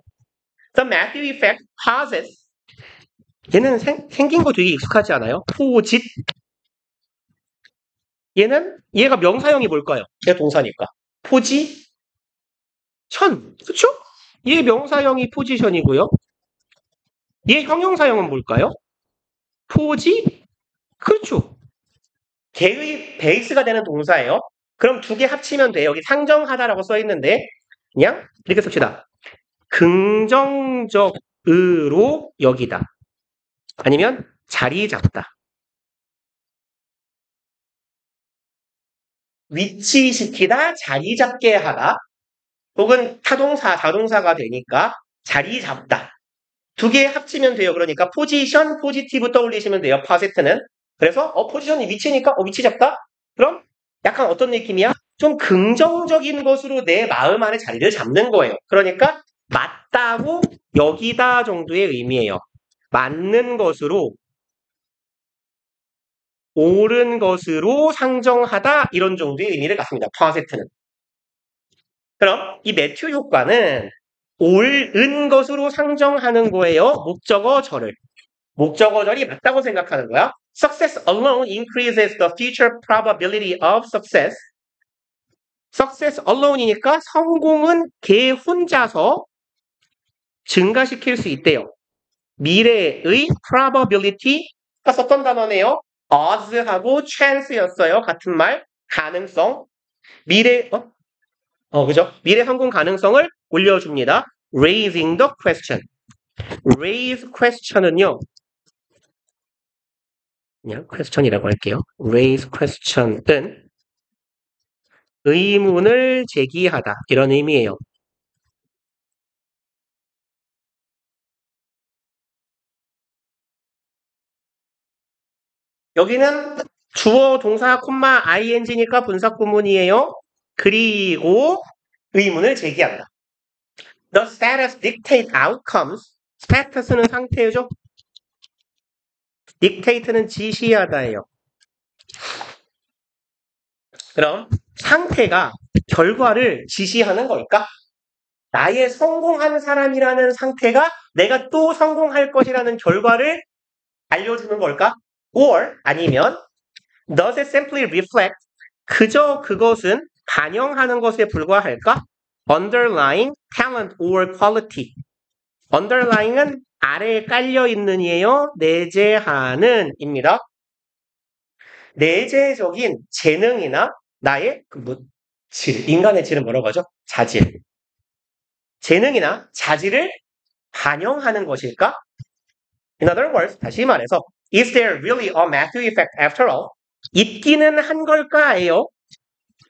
The Matthew effect possess 얘는 생긴 거 되게 익숙하지 않아요? 포짓 얘가 명사형이 뭘까요? 얘 동사니까 포지션 그쵸? 얘 명사형이 포지션이고요. 얘 형용사형은 뭘까요? 포지 그렇죠. 걔의 베이스가 되는 동사예요. 그럼 두 개 합치면 돼. 여기 상정하다라고 써 있는데 그냥 이렇게 씁시다. 긍정적으로 여기다. 아니면 자리 잡다. 위치시키다, 자리 잡게 하다. 혹은 타동사, 자동사가 되니까 자리 잡다. 두 개 합치면 돼요. 그러니까 포지션, 포지티브 떠올리시면 돼요. 파세트는. 그래서 포지션이 위치니까 위치 잡다? 그럼 약간 어떤 느낌이야? 좀 긍정적인 것으로 내 마음 안에 자리를 잡는 거예요. 그러니까 맞다고 여기다 정도의 의미예요. 맞는 것으로 옳은 것으로 상정하다 이런 정도의 의미를 갖습니다. 파세트는. 그럼 이 매튜 효과는 옳은 것으로 상정하는 거예요. 목적어절을. 목적어절이 맞다고 생각하는 거야. Success alone increases the future probability of success. Success alone이니까 성공은 걔 혼자서 증가시킬 수 있대요. 미래의 probability가 썼던 단어네요. odds하고 chance였어요. 같은 말. 가능성. 그죠? 미래 성공 가능성을 올려줍니다. Raising the question. Raise question은요. 그냥 question이라고 할게요. Raise question은 의문을 제기하다 이런 의미예요. 여기는 주어, 동사, 콤마, ing니까 분사 구문이에요. 그리고 의문을 제기한다. The status dictate outcomes. status는 상태죠. dictate는 지시하다예요. 그럼 상태가 결과를 지시하는 걸까? 나의 성공한 사람이라는 상태가 내가 또 성공할 것이라는 결과를 알려주는 걸까? Or 아니면 does it simply reflect 그저 그것은 반영하는 것에 불과할까? Underlying talent or quality. Underlying은 아래에 깔려 있는이에요. 내재하는 입니다. 내재적인 재능이나 나의 질, 인간의 질은 뭐라고 하죠? 자질. 재능이나 자질을 반영하는 것일까? In other words, 다시 말해서 Is there really a Matthew effect after all? 있기는 한 걸까예요.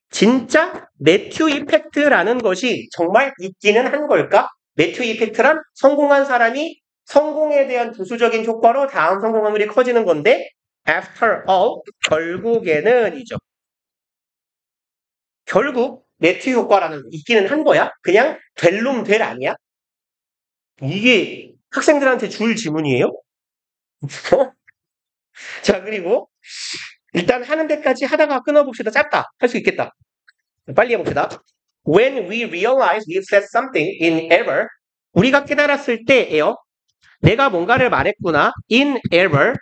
진짜 매튜 이펙트라는 것이 정말 있기는 한 걸까? 매튜 이펙트란 성공한 사람이 성공에 대한 부수적인 효과로 다음 성공 확률이 커지는 건데 after all, 결국에는 이죠. 결국 매튜 효과라는 있기는 한 거야? 그냥 될 놈 될 아니야? 이게 학생들한테 줄 질문이에요? 자, 그리고 일단 하는 데까지 하다가 끊어봅시다. 짧다. 할 수 있겠다. 빨리 해봅시다. When we realize we said something in error, 우리가 깨달았을 때예요. 내가 뭔가를 말했구나. In error,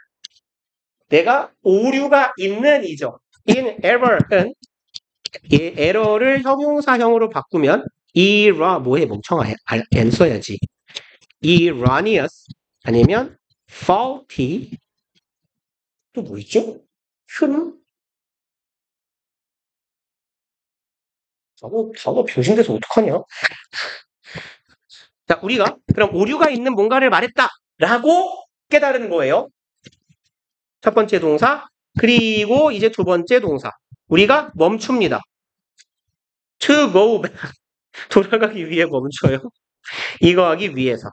내가 오류가 있는 이죠. In error은 에러를 형용사형으로 바꾸면 뭐해 멍청아 안 써야지. erroneous 아니면 faulty 또 뭐 있죠? 단어 병신돼서 어떡하냐? 자, 우리가 그럼 오류가 있는 뭔가를 말했다라고 깨달은 거예요. 첫 번째 동사, 그리고 이제 두 번째 동사. 우리가 멈춥니다. To go back. 돌아가기 위해 멈춰요. 이거 하기 위해서.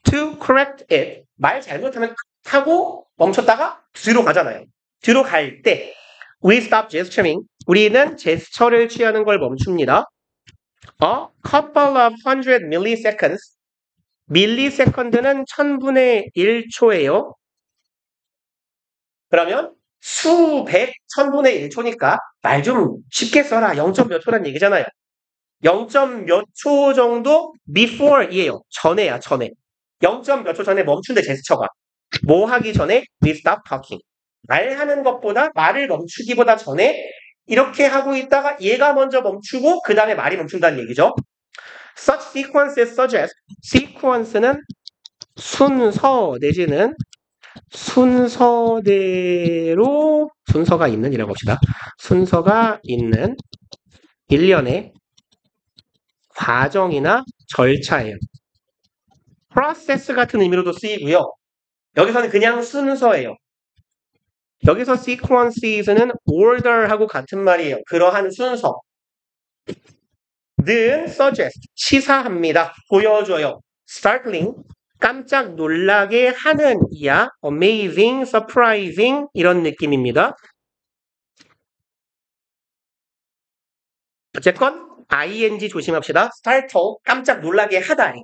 To correct it. 말 잘못하면 하고 멈췄다가 뒤로 가잖아요. 뒤로 갈 때 we stop gesturing. 우리는 제스처를 취하는 걸 멈춥니다. A couple of hundred milliseconds. 밀리세컨드는 1000분의 1초예요. 그러면 수백 1000분의 1초니까 말 좀 쉽게 써라. 0점 몇 초란 얘기잖아요. 0점 몇 초 정도 before이에요. 전에야, 전에. 0점 몇 초 전에 멈춘데 제스처가. 뭐 하기 전에? We stop talking. 말하는 것보다 말을 멈추기보다 전에 이렇게 하고 있다가 얘가 먼저 멈추고 그 다음에 말이 멈춘다는 얘기죠. Such sequences suggest sequence는 순서 내지는 순서대로 순서가 있는 이라고 합시다. 순서가 있는 일련의 과정이나 절차예요. process 같은 의미로도 쓰이고요. 여기서는 그냥 순서예요. 여기서 sequences는 order하고 같은 말이에요. 그러한 순서. 는 suggest, 시사합니다. 보여줘요. startling, 깜짝 놀라게 하는 이야. amazing, surprising 이런 느낌입니다. 어쨌건 ing 조심합시다. startle, 깜짝 놀라게 하다.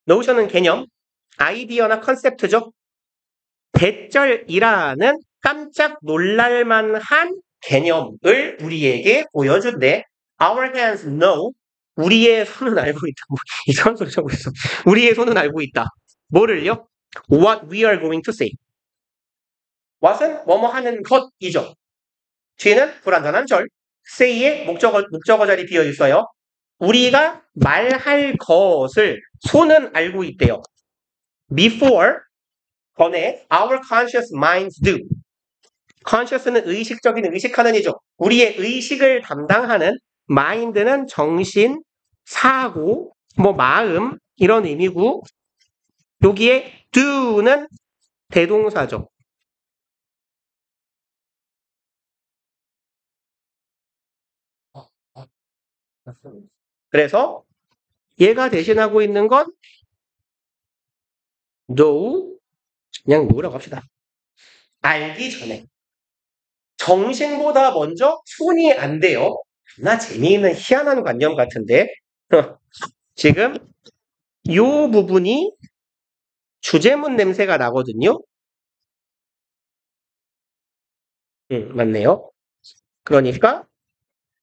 노션은 개념, 아이디어나 컨셉트죠. 대절이라는 깜짝 놀랄만한 개념을 우리에게 보여준대. Our hands know. 우리의 손은 알고 있다. 이상한 소리 하고 있어. 우리의 손은 알고 있다. 뭐를요? What we are going to say. what은 뭐뭐 하는 것이죠. 뒤에는 불완전한 절. say의 목적어 자리 비어 있어요. 우리가 말할 것을 손은 알고 있대요. Before 전에 our conscious minds do. conscious는 의식적인 의식하는 이죠. 우리의 의식을 담당하는 mind는 정신, 사고, 마음 이런 의미고 여기에 do는 대동사죠. 그래서 얘가 대신하고 있는 건 know, 그냥 뭐라고 합시다. 알기 전에. 정신보다 먼저 손이 안 돼요. 나 재미있는 희한한 관념 같은데 지금 요 부분이 주제문 냄새가 나거든요. 맞네요. 그러니까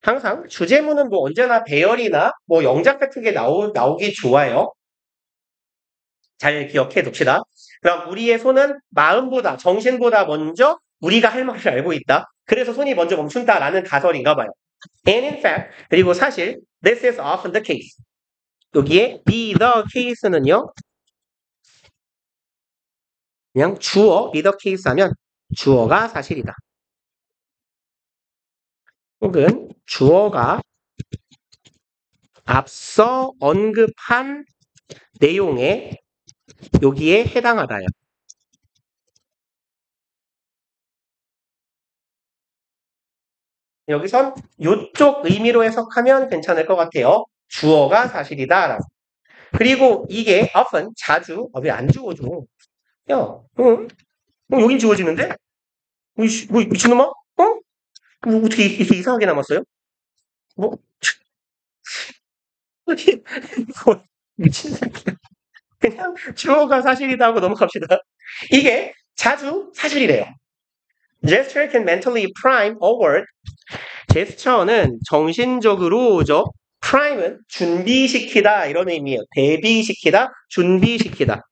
항상 주제문은 뭐 언제나 배열이나 뭐 영작 같은 게 나오기 좋아요. 잘 기억해 둡시다. 그럼 우리의 손은 마음보다, 정신보다 먼저 우리가 할 말을 알고 있다. 그래서 손이 먼저 멈춘다라는 가설인가 봐요. And in fact, 그리고 사실, this is often the case. 여기에 be the case는요, 그냥 주어, be the case 하면 주어가 사실이다. 혹은 주어가 앞서 언급한 내용에 여기에 해당하다요. 여기선 이쪽 의미로 해석하면 괜찮을 것 같아요. 주어가 사실이다라고. 그리고 이게 often 자주 왜 안 주어줘? 야, 여긴 지워지는데? 뭐 미친놈아? 뭐 어떻게 이렇게 이상하게 남았어요? 뭐 뭐, 미친 새끼야. 그냥 주어가 사실이다 하고 넘어갑시다. 이게 자주 사실이래요. Gesture can mentally prime a word. 제스처는 정신적으로죠. prime은 준비시키다 이런 의미예요. 대비시키다, 준비시키다.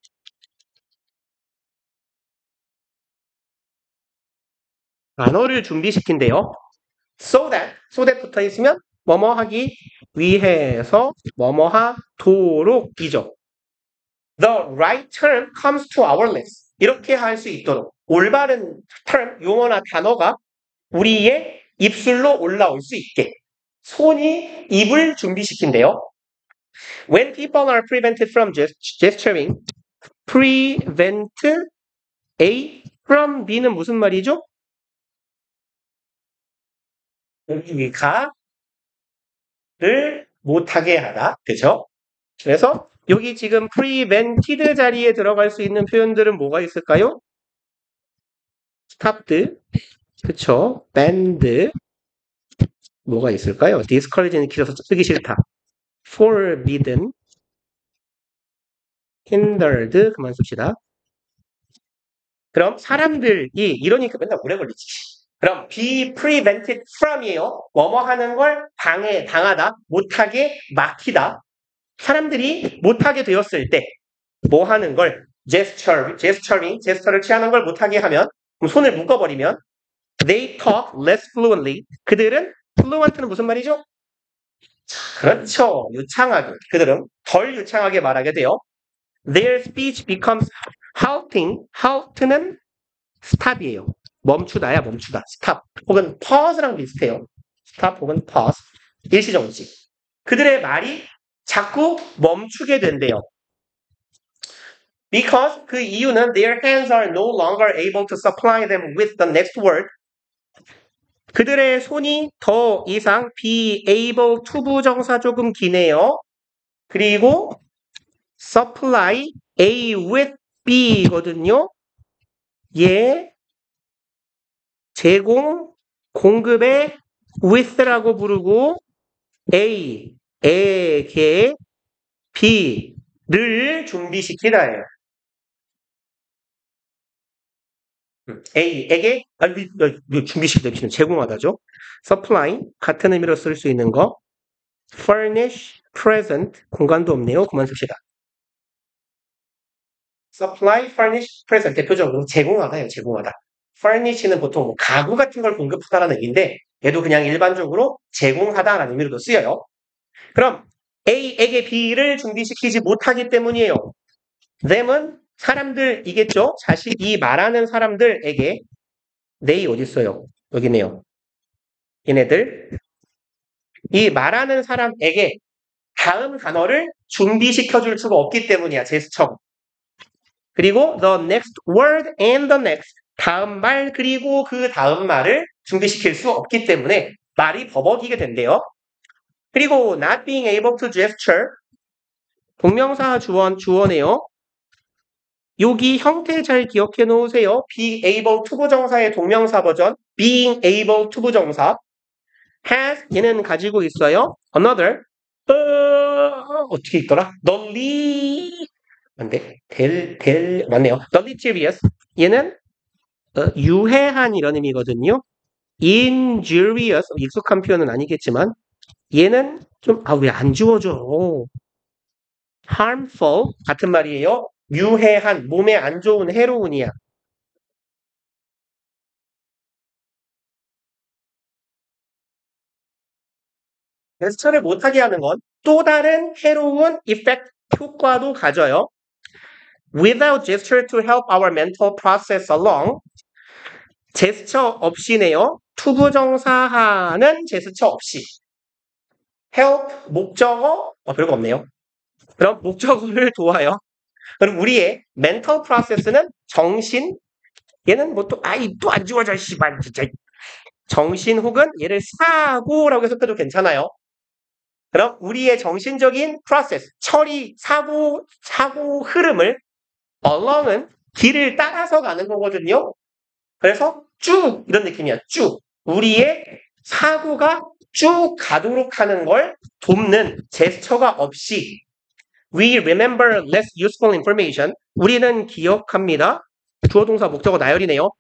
단어를 준비시킨대요. so that 붙어 있으면 뭐뭐 하기 위해서 뭐뭐 하도록이죠. The right term comes to our lips. 이렇게 할 수 있도록 올바른 term, 용어나 단어가 우리의 입술로 올라올 수 있게 손이 입을 준비시킨대요. When people are prevented from gesturing, prevent A from B는 무슨 말이죠? 가를 못하게 하다. 그죠? 그래서 여기 지금 prevented 자리에 들어갈 수 있는 표현들은 뭐가 있을까요? stopped, 그쵸? banned, 뭐가 있을까요? discourage는 길어서 쓰기 싫다. forbidden, hindered, 그만 씁시다. 그럼 사람들이 이러니까 맨날 오래 걸리지. 그럼 be prevented from이에요. 뭐뭐 하는 걸 당하다, 못하게 막히다. 사람들이 못하게 되었을 때 뭐 하는 걸 제스처를 취하는 걸 못하게 하면 그럼 손을 묶어버리면 they talk less fluently. 그들은 fluent는 무슨 말이죠? 그렇죠. 유창하게. 그들은 덜 유창하게 말하게 돼요. Their speech becomes halting. halt는 stop이에요. 멈추다야 멈추다. stop. 혹은 pause랑 비슷해요. stop 혹은 pause. 일시정지. 그들의 말이 자꾸 멈추게 된대요. Because 그 이유는 their hands are no longer able to supply them with the next word. 그들의 손이 더 이상 be able to 부정사 조금 기네요. 그리고 supply A with B거든요. 얘 제공 공급의 with라고 부르고 A에게 B를 준비시키다예요. A에게 준비시키다 제공하다죠. supply 같은 의미로 쓸 수 있는 거 furnish, present 공간도 없네요. 그만 씁시다. supply, furnish, present 대표적으로 제공하다예요. 제공하다. furnish는 보통 뭐 가구 같은 걸 공급하다라는 의미인데 얘도 그냥 일반적으로 제공하다라는 의미로도 쓰여요. 그럼 A에게 B를 준비시키지 못하기 때문이에요. them은 사람들이겠죠. 이 말하는 사람들에게 they 어디 있어요? 여기네요. 얘네들 이 말하는 사람에게 다음 단어를 준비시켜줄 수가 없기 때문이야. 제스처. 그리고 the next word and the next 다음 말 그리고 그 다음 말을 준비시킬 수 없기 때문에 말이 버벅이게 된대요. 그리고 not being able to gesture 동명사 주어네요. 여기 형태 잘 기억해 놓으세요. be able to 부정사의 동명사 버전 being able to 부정사 has 얘는 가지고 있어요. another 어떻게 있더라? 널리 안돼 델 맞네요. deleterious 얘는 유해한 이런 의미거든요. injurious 익숙한 표현은 아니겠지만 얘는 좀 왜 안 지워져? harmful 같은 말이에요. 유해한 몸에 안 좋은 해로운이야. 제스처를 못하게 하는 건 또 다른 해로운 이펙트 효과도 가져요. Without gesture to help our mental process along 제스처 없이네요. 투부정사하는 제스처 없이 help 목적어 별거 없네요. 그럼 목적어를 도와요. 그럼 우리의 mental process는 정신 얘는 뭐 또 또 안 지워져 씨발 진짜 정신 혹은 얘를 사고라고 해석해도 괜찮아요. 그럼 우리의 정신적인 프로세스, 처리, 사고 흐름을 along은 길을 따라서 가는 거거든요. 그래서 쭉 이런 느낌이야. 쭉 우리의 사고가 쭉 가도록 하는 걸 돕는 제스처가 없이 we remember less useful information. 우리는 기억합니다. 주어 동사 목적어 나열이네요.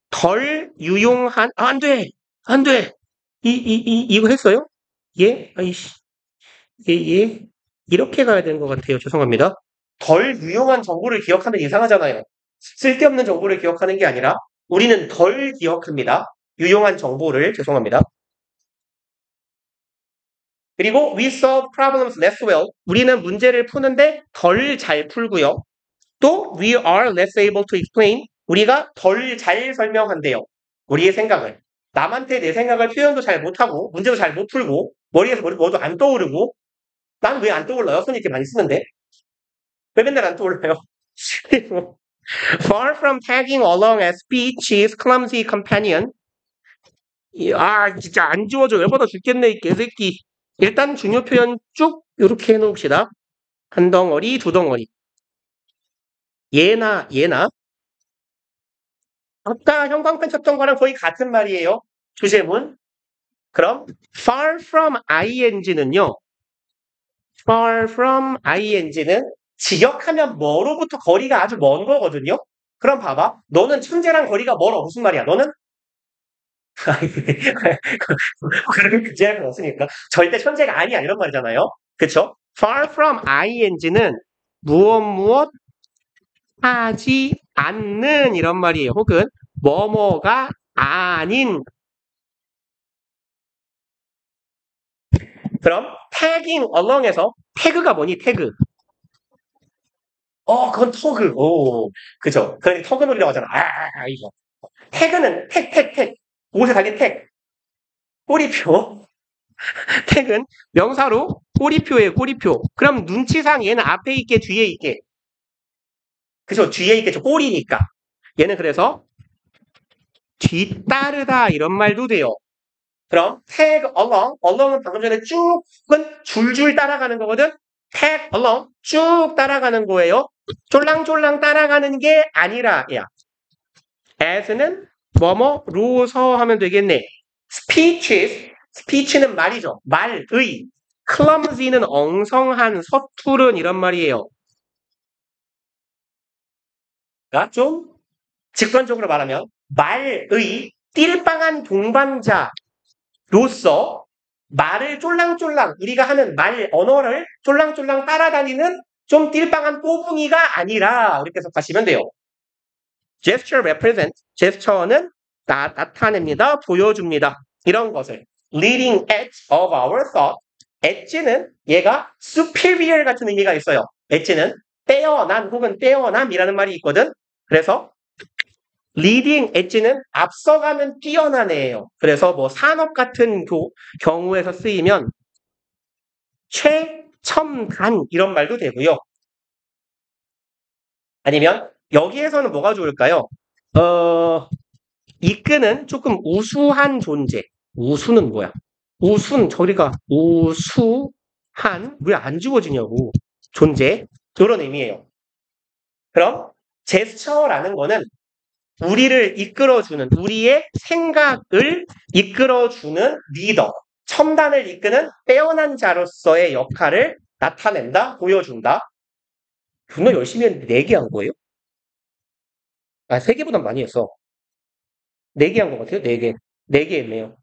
덜 유용한 안 돼. 안 돼. 이거 했어요? 예? 아이씨. 예. 이렇게 가야 되는 것 같아요. 죄송합니다. 덜 유용한 정보를 기억하면 이상하잖아요. 쓸데없는 정보를 기억하는 게 아니라 우리는 덜 기억합니다. 유용한 정보를 죄송합니다. 그리고 we solve problems less well. 우리는 문제를 푸는데 덜 잘 풀고요. 또 we are less able to explain. 우리가 덜 잘 설명한대요. 우리의 생각을. 남한테 내 생각을 표현도 잘 못하고 문제도 잘 못 풀고 머리에서 뭐도 안 떠오르고 난 왜 안 떠올라요? 손 이렇게 많이 쓰는데. 왜 맨날 안 떠올라요? Far from tagging along as speech's clumsy companion. 진짜 안 지워져. 열받아 죽겠네, 이 개새끼. 일단 중요 표현 쭉 이렇게 해놓읍시다. 한 덩어리, 두 덩어리. 얘나. 아까 형광펜 쳤던 거랑 거의 같은 말이에요. 주제문. 그럼 far from ing는요. far from ing는 직역하면 뭐로부터 거리가 아주 먼 거거든요. 그럼 봐봐. 너는 천재랑 거리가 멀어. 무슨 말이야? 너는 그렇게 규제할 건 없으니까 절대 천재가 아니야 이런 말이잖아요. 그쵸? far from ing는 무엇 하지 않는 이런 말이에요. 혹은 뭐뭐가 아닌. 그럼 tagging along에서 태그가 뭐니? 태그. 그건 터그. 오, 그죠? 그러니까 터그놀이라고 하잖아. 이거. 태그는 택. 옷에 달린 택. 꼬리표. 택은 명사로 꼬리표예요, 꼬리표. 그럼 눈치상 얘는 앞에 있게, 뒤에 있게. 그죠? 뒤에 있겠죠. 꼬리니까. 얘는 그래서 뒤따르다 이런 말도 돼요. 그럼 tag along은 방금 전에 쭉은 줄줄 따라가는 거거든. tag along 쭉 따라가는 거예요. 쫄랑쫄랑 따라가는 게 아니라 야. as는 뭐뭐로서 하면 되겠네. speech는 말이죠. 말의. clumsy는 엉성한, 서투른 이런 말이에요. 그러니까 좀 직관적으로 말하면 말의 띨빵한 동반자로서 말을 쫄랑쫄랑 우리가 하는 언어를 쫄랑쫄랑 따라다니는 좀 띨빵한 꼬붕이가 아니라 이렇게 해석하시면 돼요. gesture represent, 제스처는 나타냅니다. 보여줍니다. 이런 것을 leading edge of our thought. edge는 얘가 superior 같은 의미가 있어요. edge는 빼어난 혹은 빼어남이라는 말이 있거든. 그래서 leading edge는 앞서가면 뛰어난 애예요. 그래서 뭐 산업 같은 경우에서 쓰이면 최첨단 이런 말도 되고요. 아니면 여기에서는 뭐가 좋을까요? 이끄는 조금 우수한 존재. 우수는 뭐야? 저리가 우수한 왜 안 지워지냐고. 존재 이런 의미예요. 그럼 제스처라는 거는 우리를 이끌어주는 우리의 생각을 이끌어주는 리더 첨단을 이끄는 빼어난 자로서의 역할을 나타낸다, 보여준다. 존나 열심히 했는데 4개 한 거예요? 아, 3개보단 많이 했어. 4개 한 것 같아요, 4개. 4개 했네요.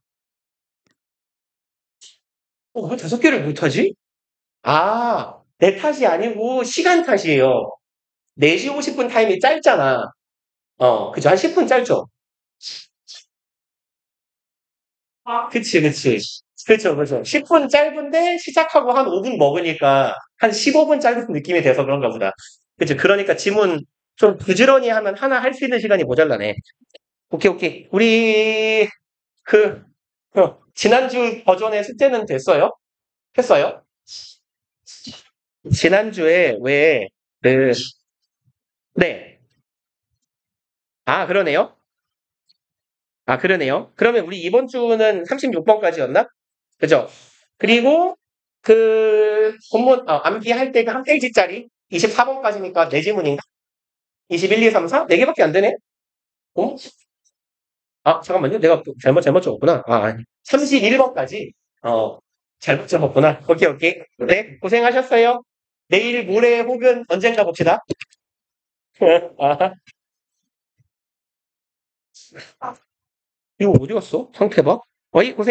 왜 5개를 못하지? 아, 내 탓이 아니고 시간 탓이에요. 4시 50분 타임이 짧잖아. 그죠. 한 10분 짧죠? 그치, 그치. 그쵸, 그쵸. 10분 짧은데 시작하고 한 5분 먹으니까 한 15분 짧은 느낌이 돼서 그런가 보다. 그쵸. 그러니까 지문 좀 부지런히 하면 하나 할 수 있는 시간이 모자라네. 오케이, 오케이. 우리, 그, 지난주 버전의 숙제는 됐어요? 했어요? 지난주에 왜, 그, 네. 아, 그러네요. 아, 그러네요. 그러면 우리 이번 주는 36번까지였나? 그죠? 그리고 본문, 암기할 때가 한 페이지짜리 24번까지니까 네 지문인가? 21, 2, 3, 4? 4개밖에 안 되네? 어? 아, 잠깐만요. 내가 잘못 적었구나. 아니. 31번까지. 어, 잘못 적었구나. 오케이, 오케이. 네, 고생하셨어요. 내일, 모레 혹은 언젠가 봅시다. 아, 이거 어디 갔어? 상태 봐. 어이, 고생.